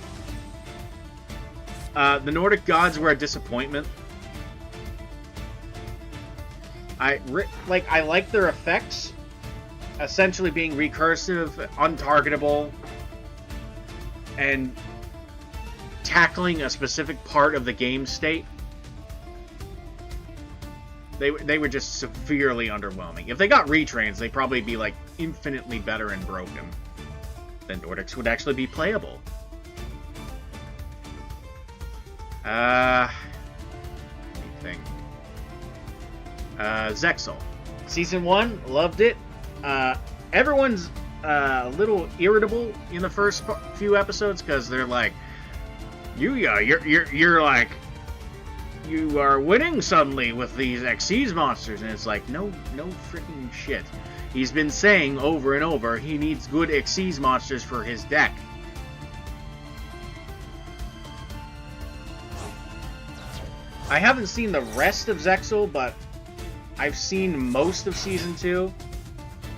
the Nordic gods were a disappointment. I like their effects, essentially being recursive, untargetable, and tackling a specific part of the game state. They were just severely underwhelming. If they got retrains, they'd probably be like infinitely better and broken. Then Nordics would actually be playable. Anything. Zexal. Season 1, loved it. Everyone's a little irritable in the first few episodes because they're like, you're like, you are winning suddenly with these Xyz monsters, and it's like, no freaking shit. He's been saying over and over he needs good Xyz monsters for his deck. I haven't seen the rest of Zexal, but I've seen most of Season 2.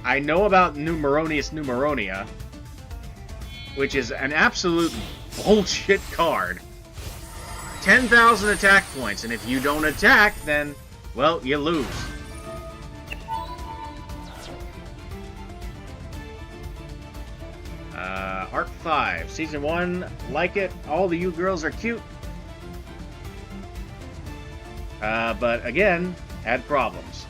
I know about Numeronia, which is an absolute bullshit card. 10,000 attack points, and if you don't attack, then, well, you lose. Arc 5, Season 1, like it. All the you girls are cute. But again, had problems.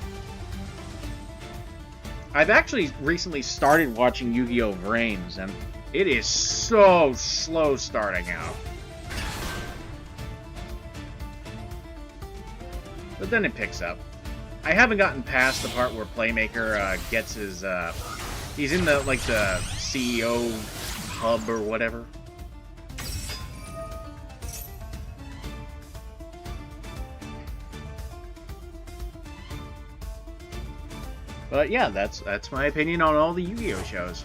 I've actually recently started watching Yu-Gi-Oh! Vrains, and it is so slow starting out. But then it picks up. I haven't gotten past the part where Playmaker gets his, he's in the, like, the CEO hub or whatever. But yeah, that's my opinion on all the Yu-Gi-Oh! Shows.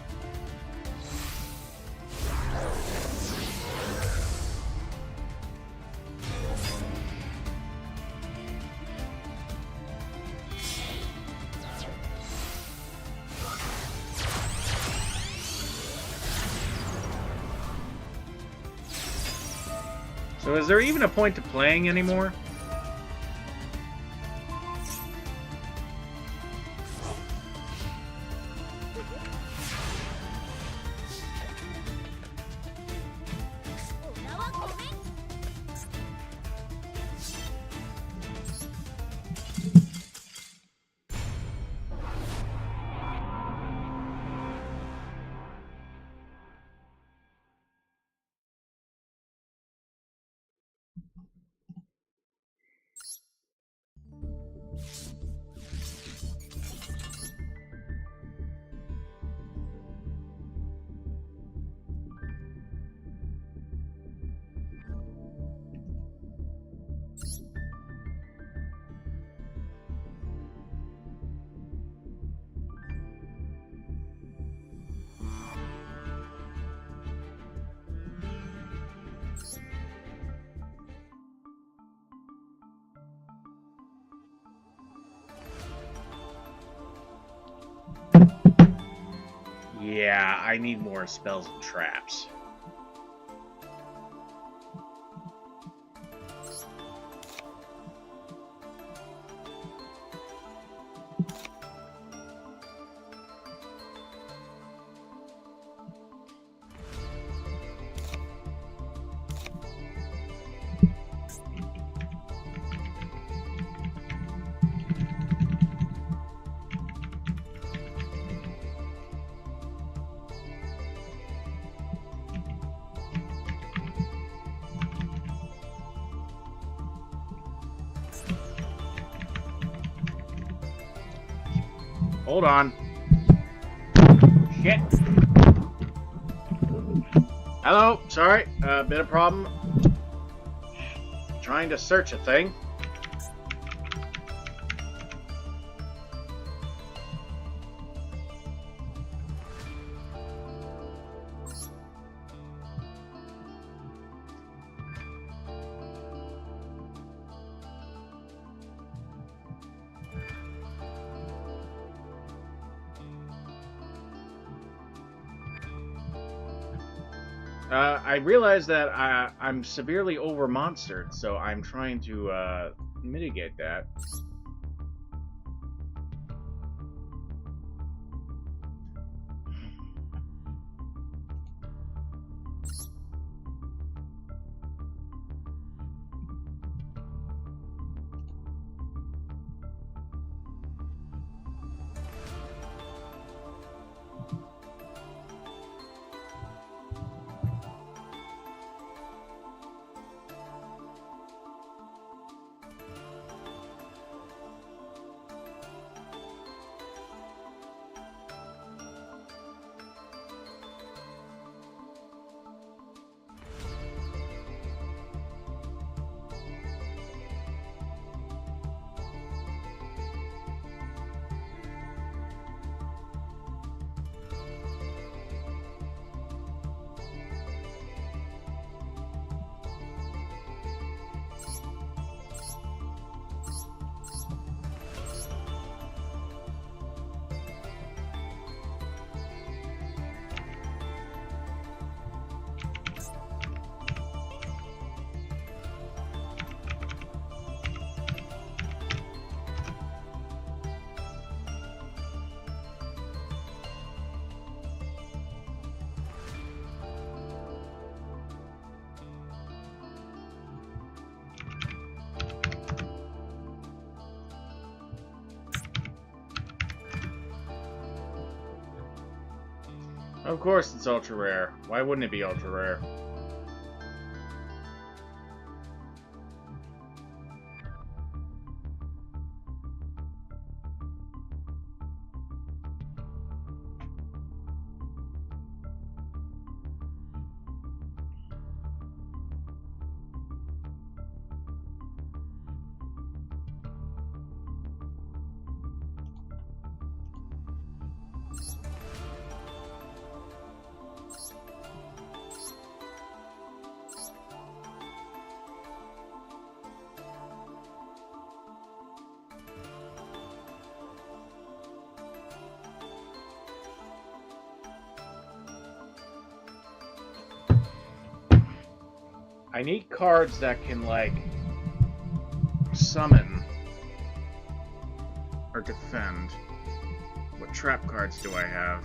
So is there even a point to playing anymore? Yeah, I need more spells and traps. Hold on. Shit. Hello, sorry, bit of problem. Trying to search a thing. I realize that I'm severely over-monstered, so I'm trying to mitigate that. Of course it's ultra rare. Why wouldn't it be ultra rare? I need cards that can, like, summon or defend. What trap cards do I have?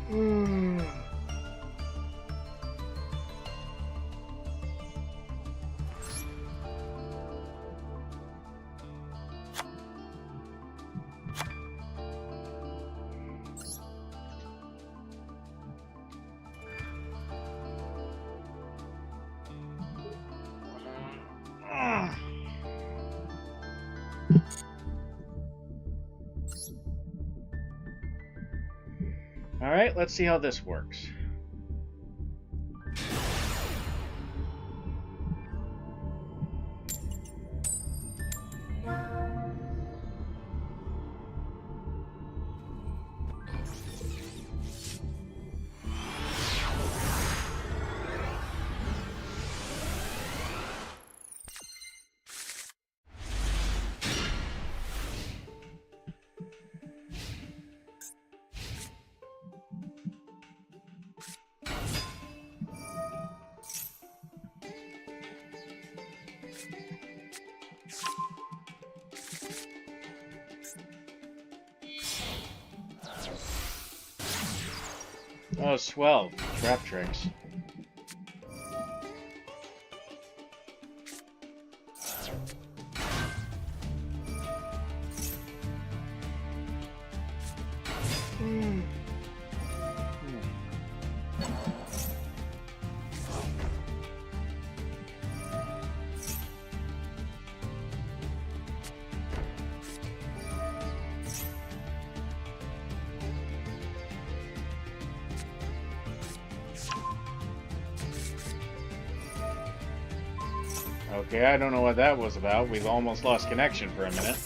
Mm. Alright, let's see how this works. Oh, swell. Trap tricks. Okay, I don't know what that was about. We've almost lost connection for a minute.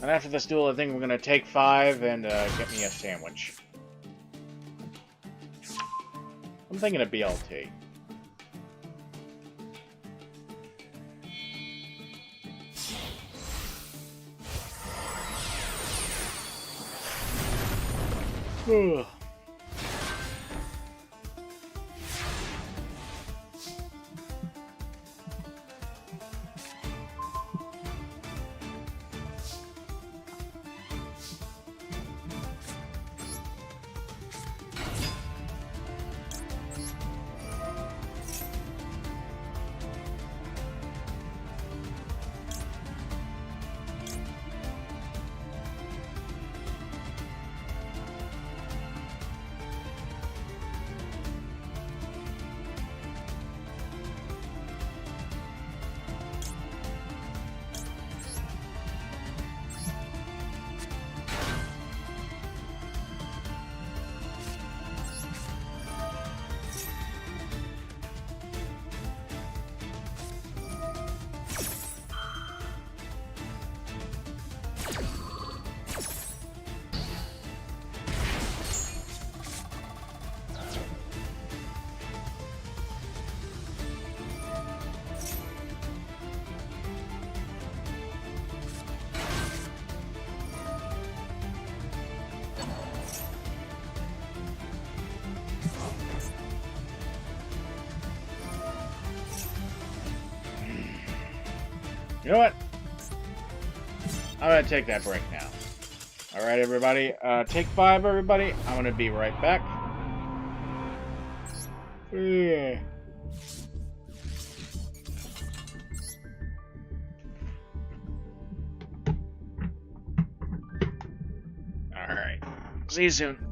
And after this duel, I think we're going to take 5 and get me a sandwich. I'm thinking of BLT. Ugh. You know what? I'm gonna take that break now. Alright, everybody. Take 5, everybody. I'm gonna be right back. Yeah. Alright. See you soon.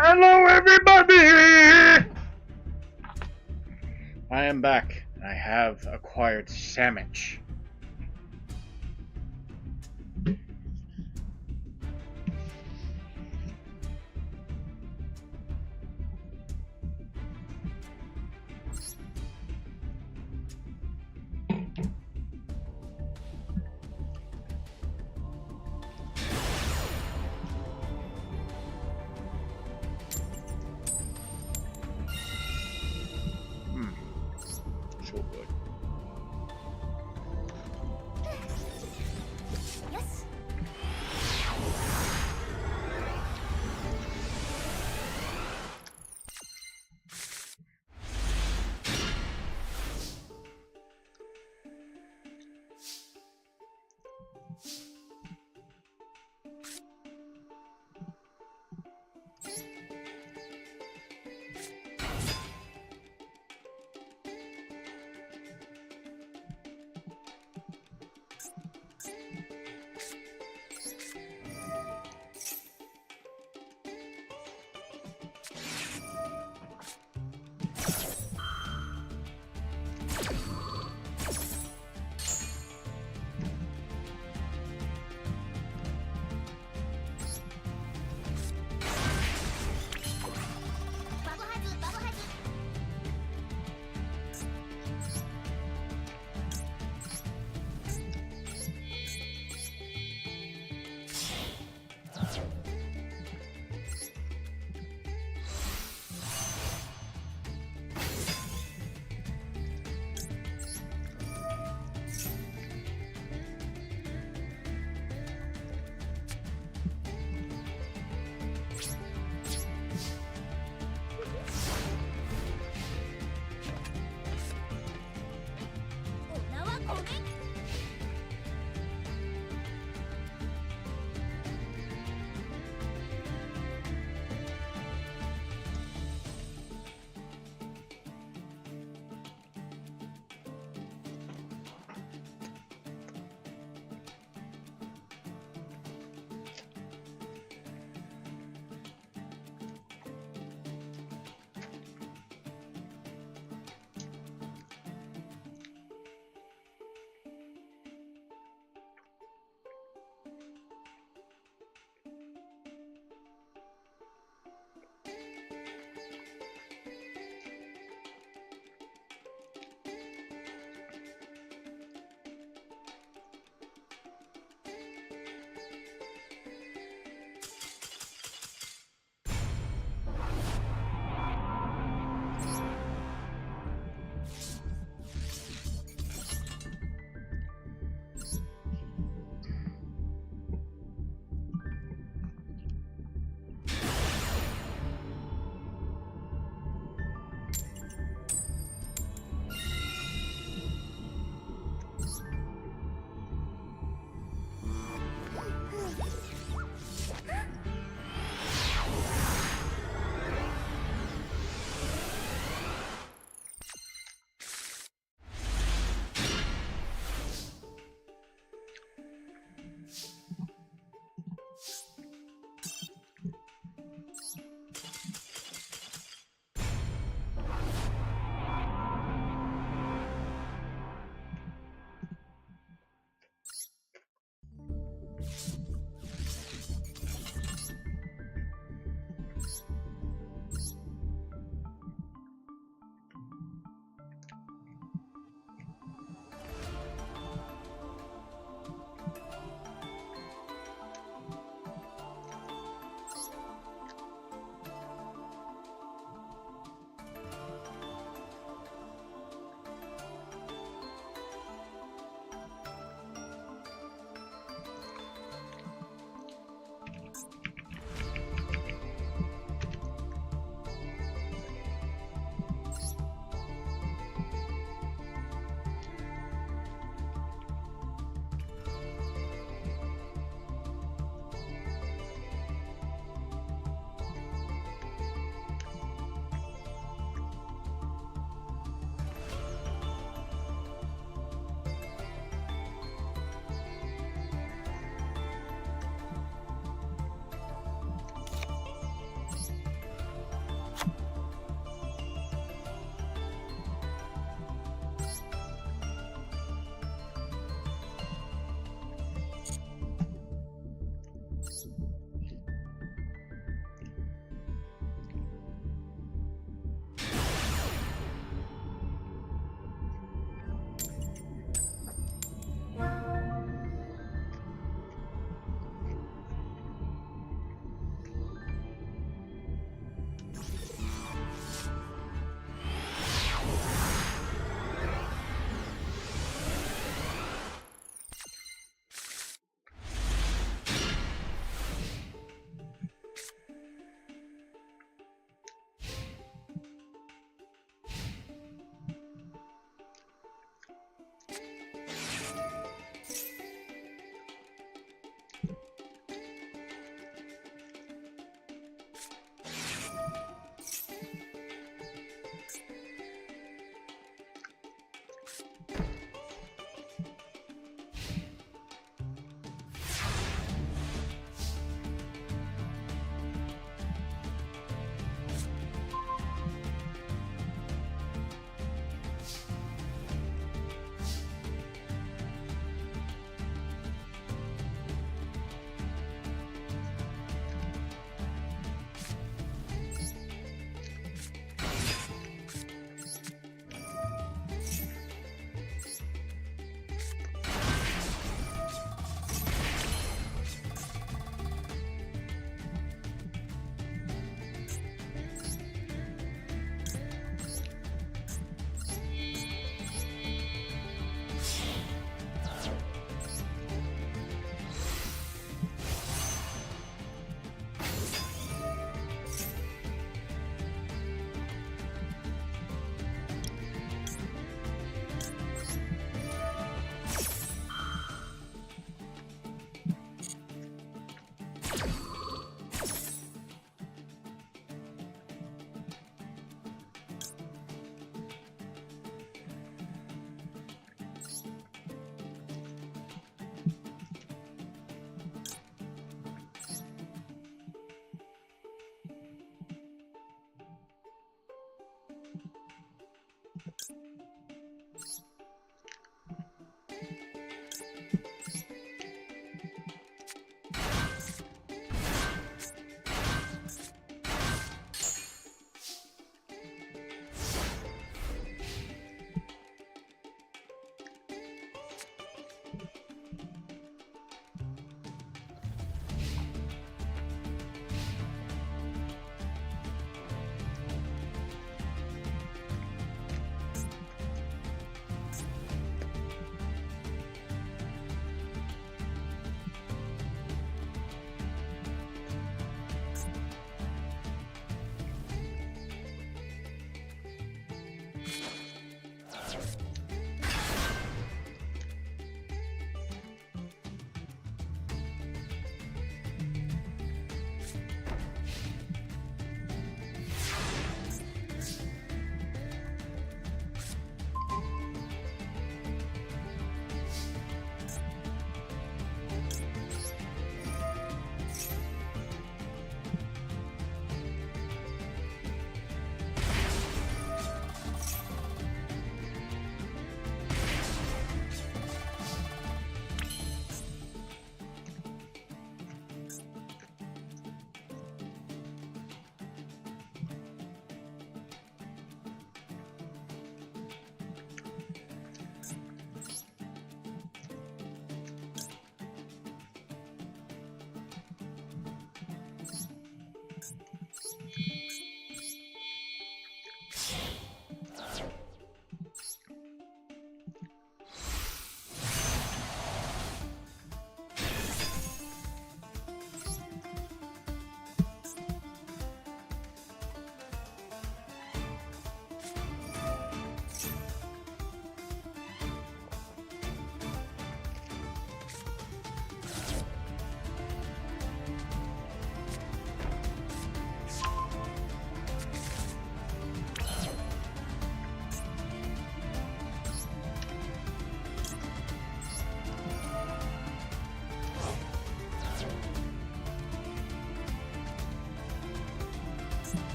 Hello, everybody! I am back. I have acquired sandwich. So good.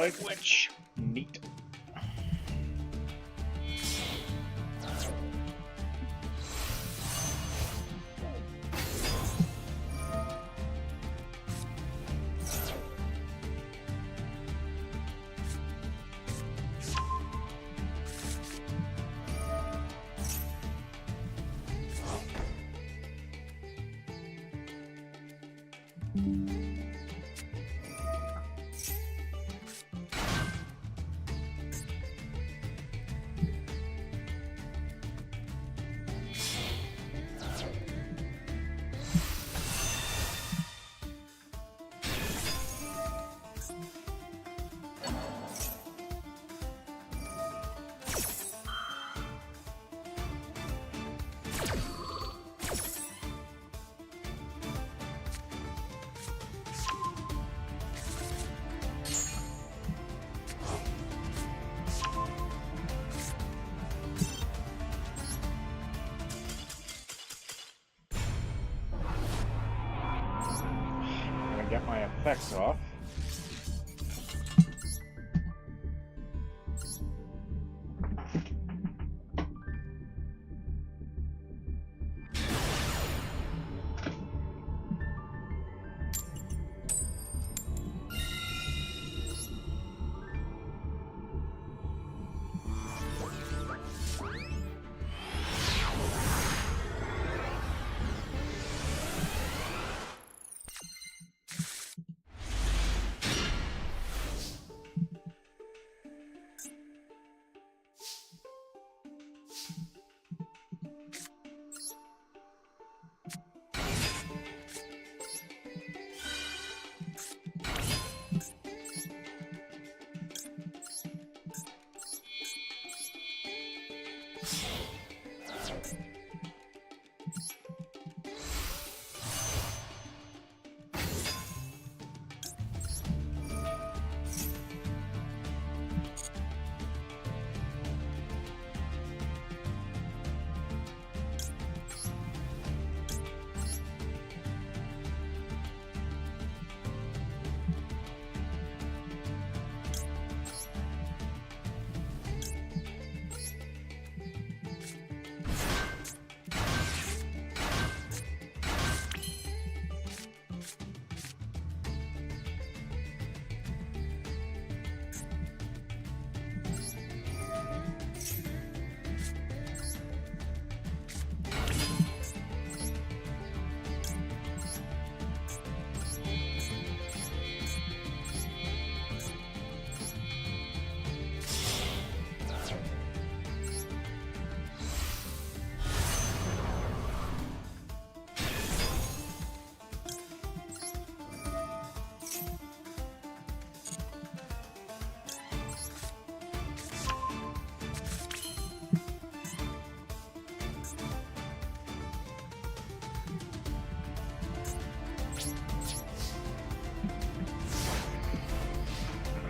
Like which? Neat. effects off.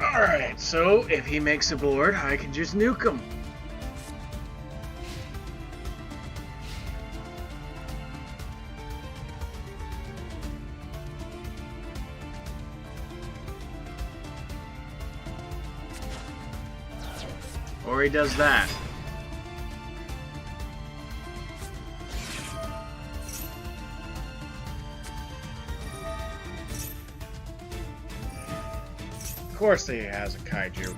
Alright, so if he makes a board, I can just nuke him. Or he does that. Of course he has a kaiju.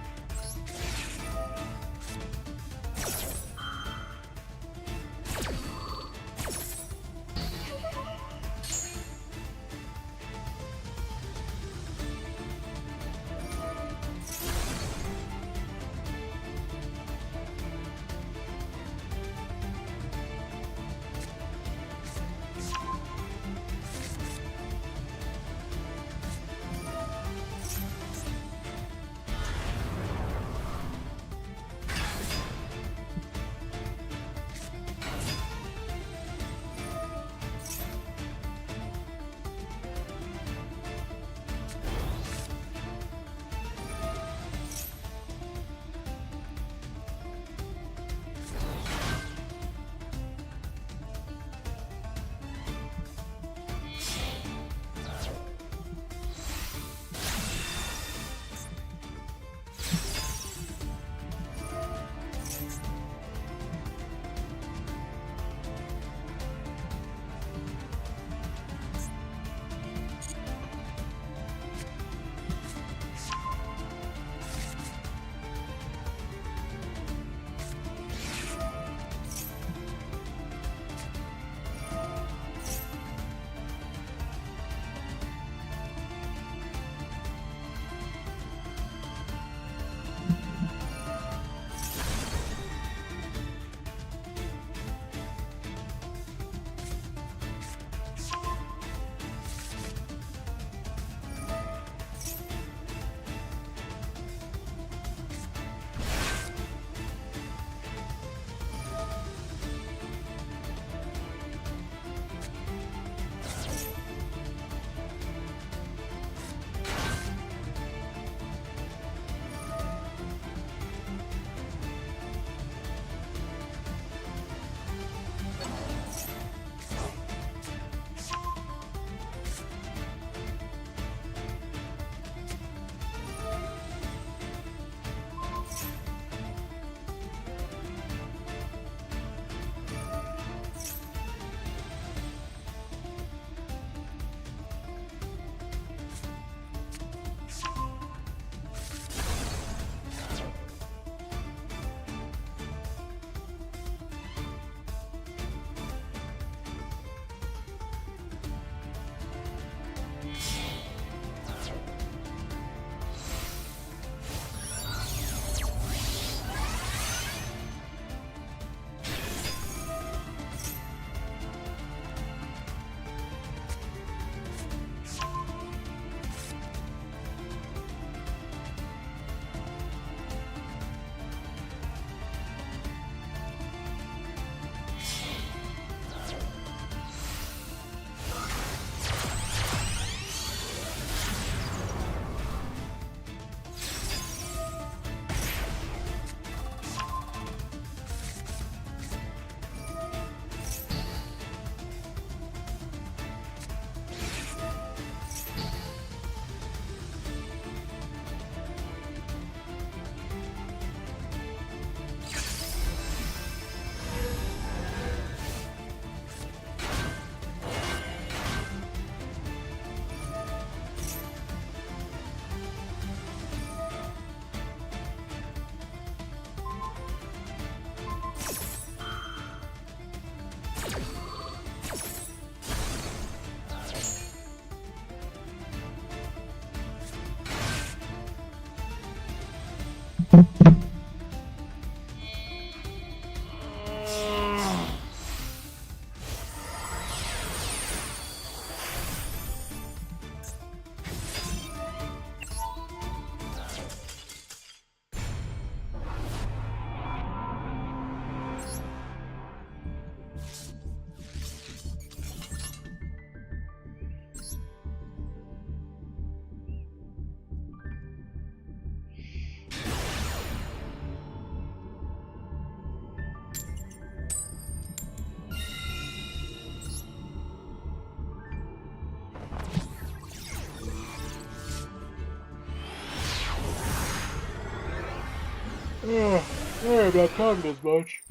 I'm not talking as much.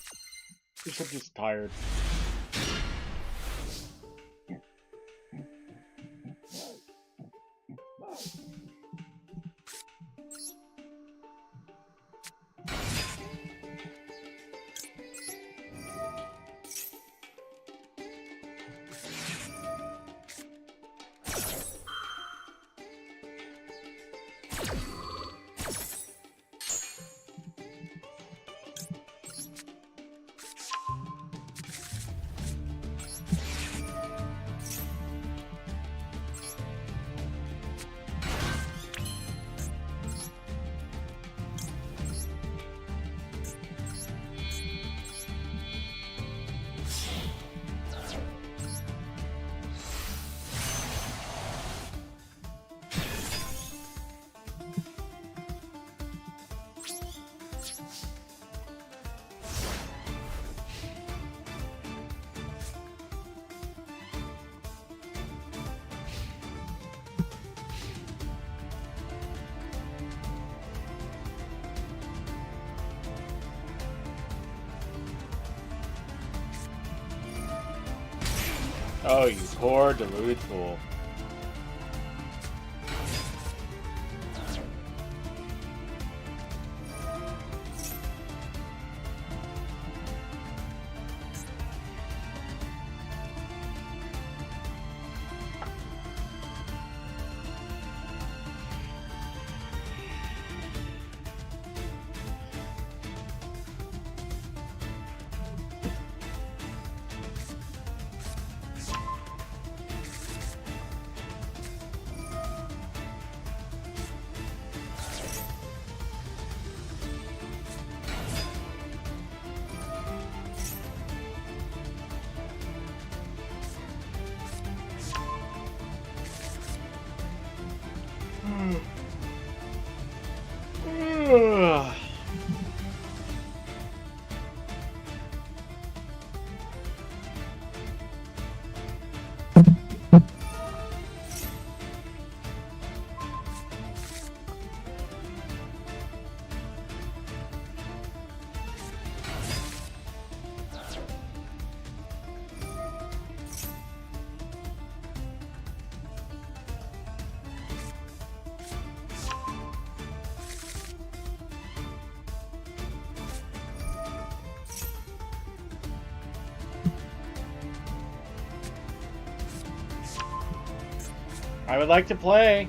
I'm just tired. Oh, you poor deluded fool. I would like to play.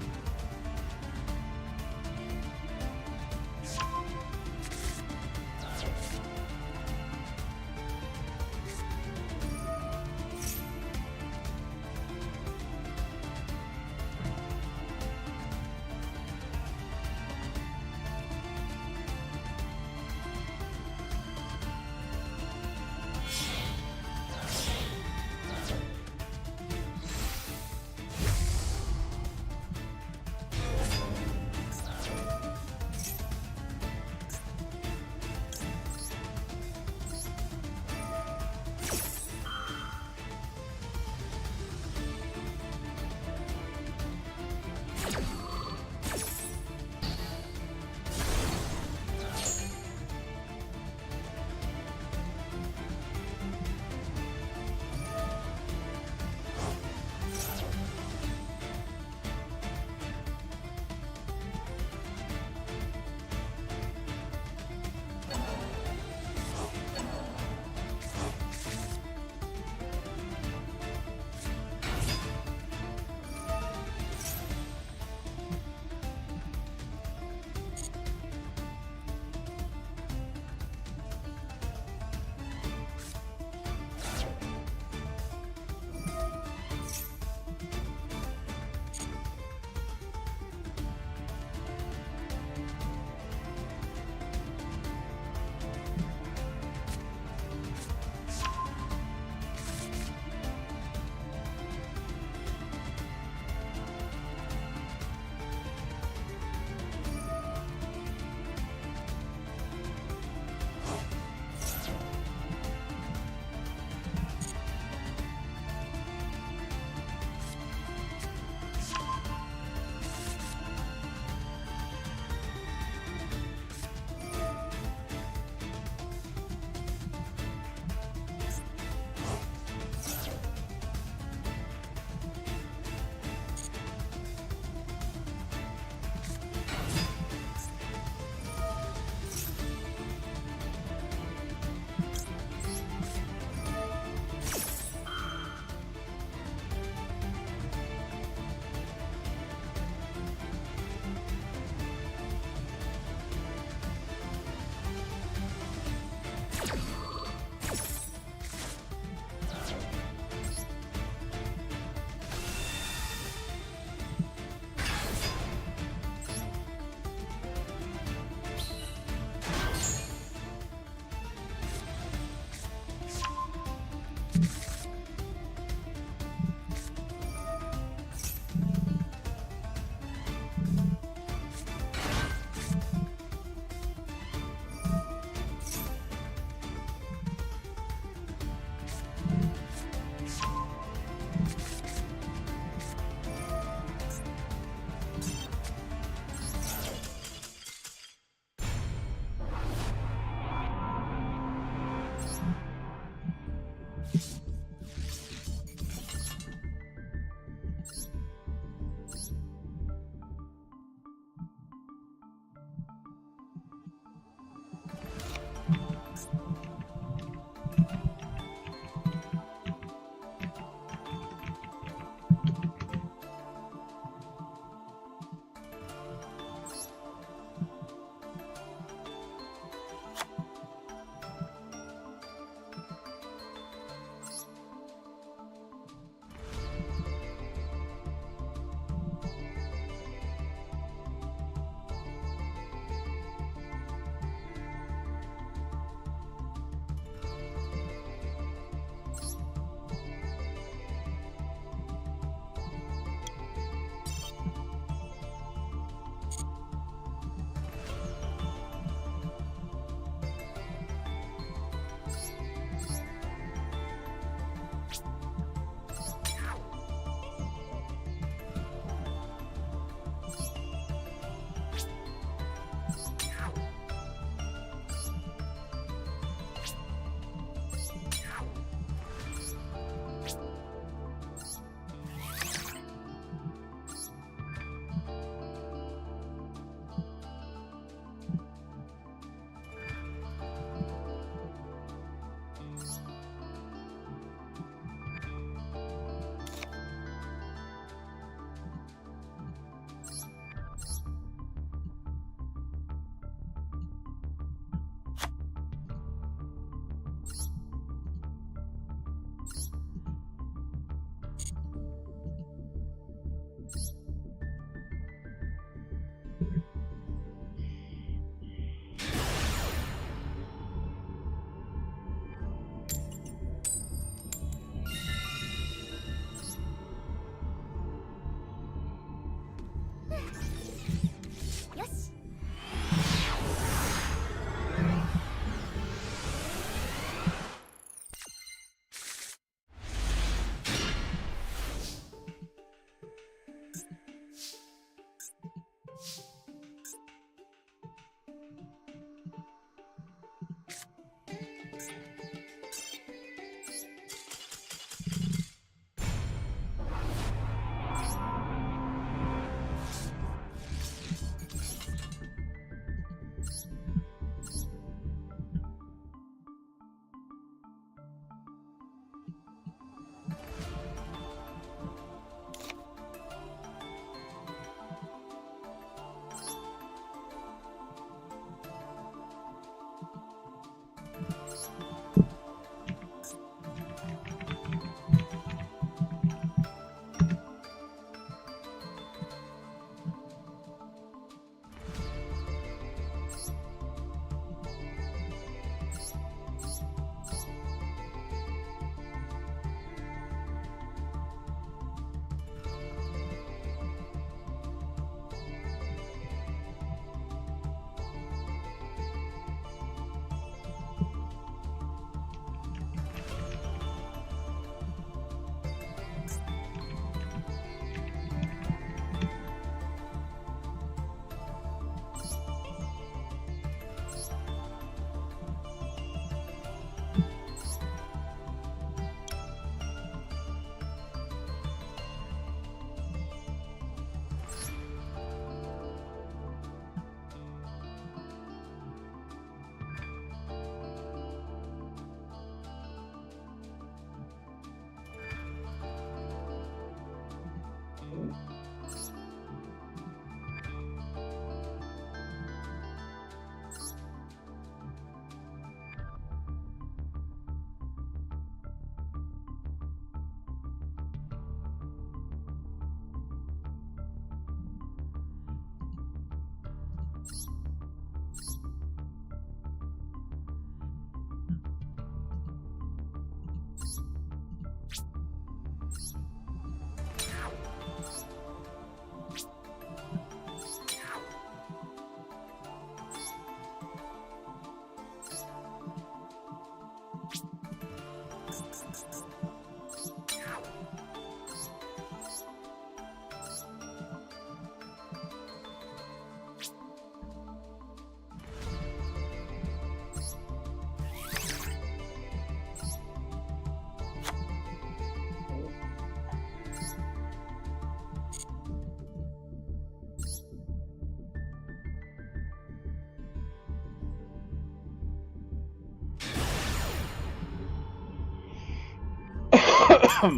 I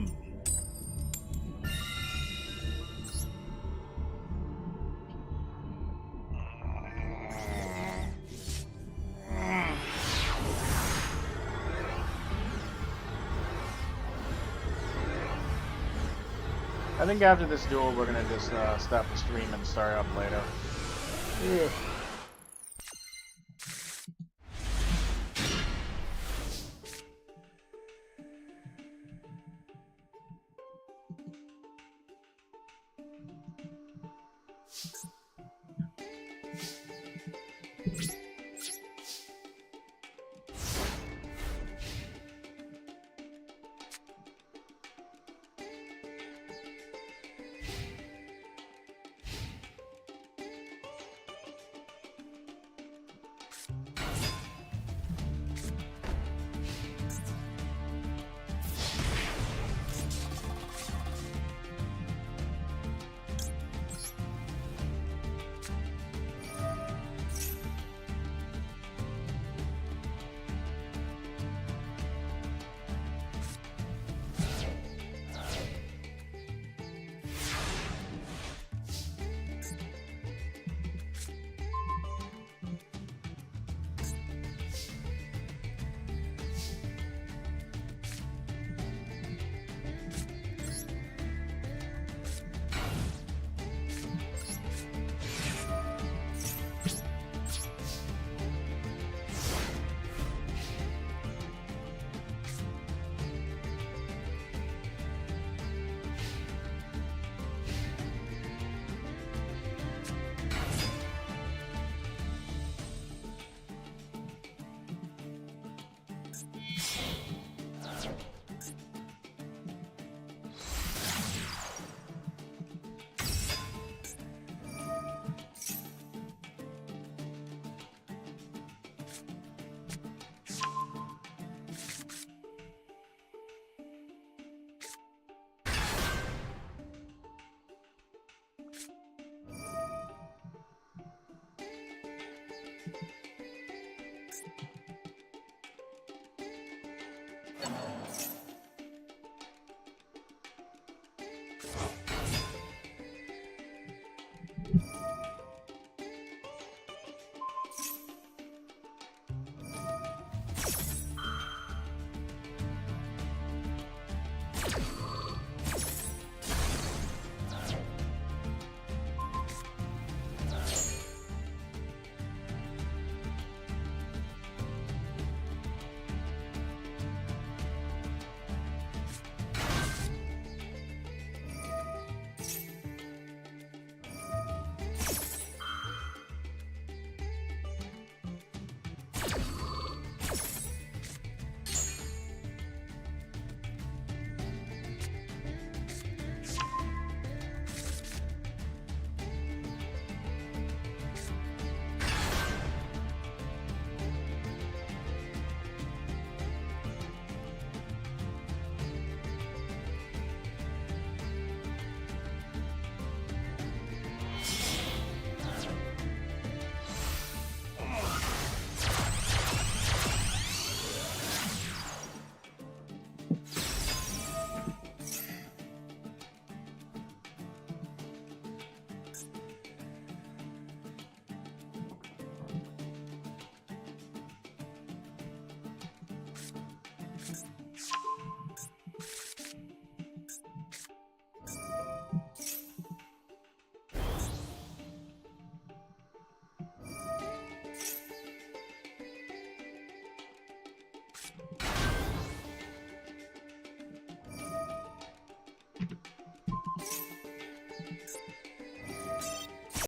think after this duel, we're gonna just stop the stream and start up later. Yeah.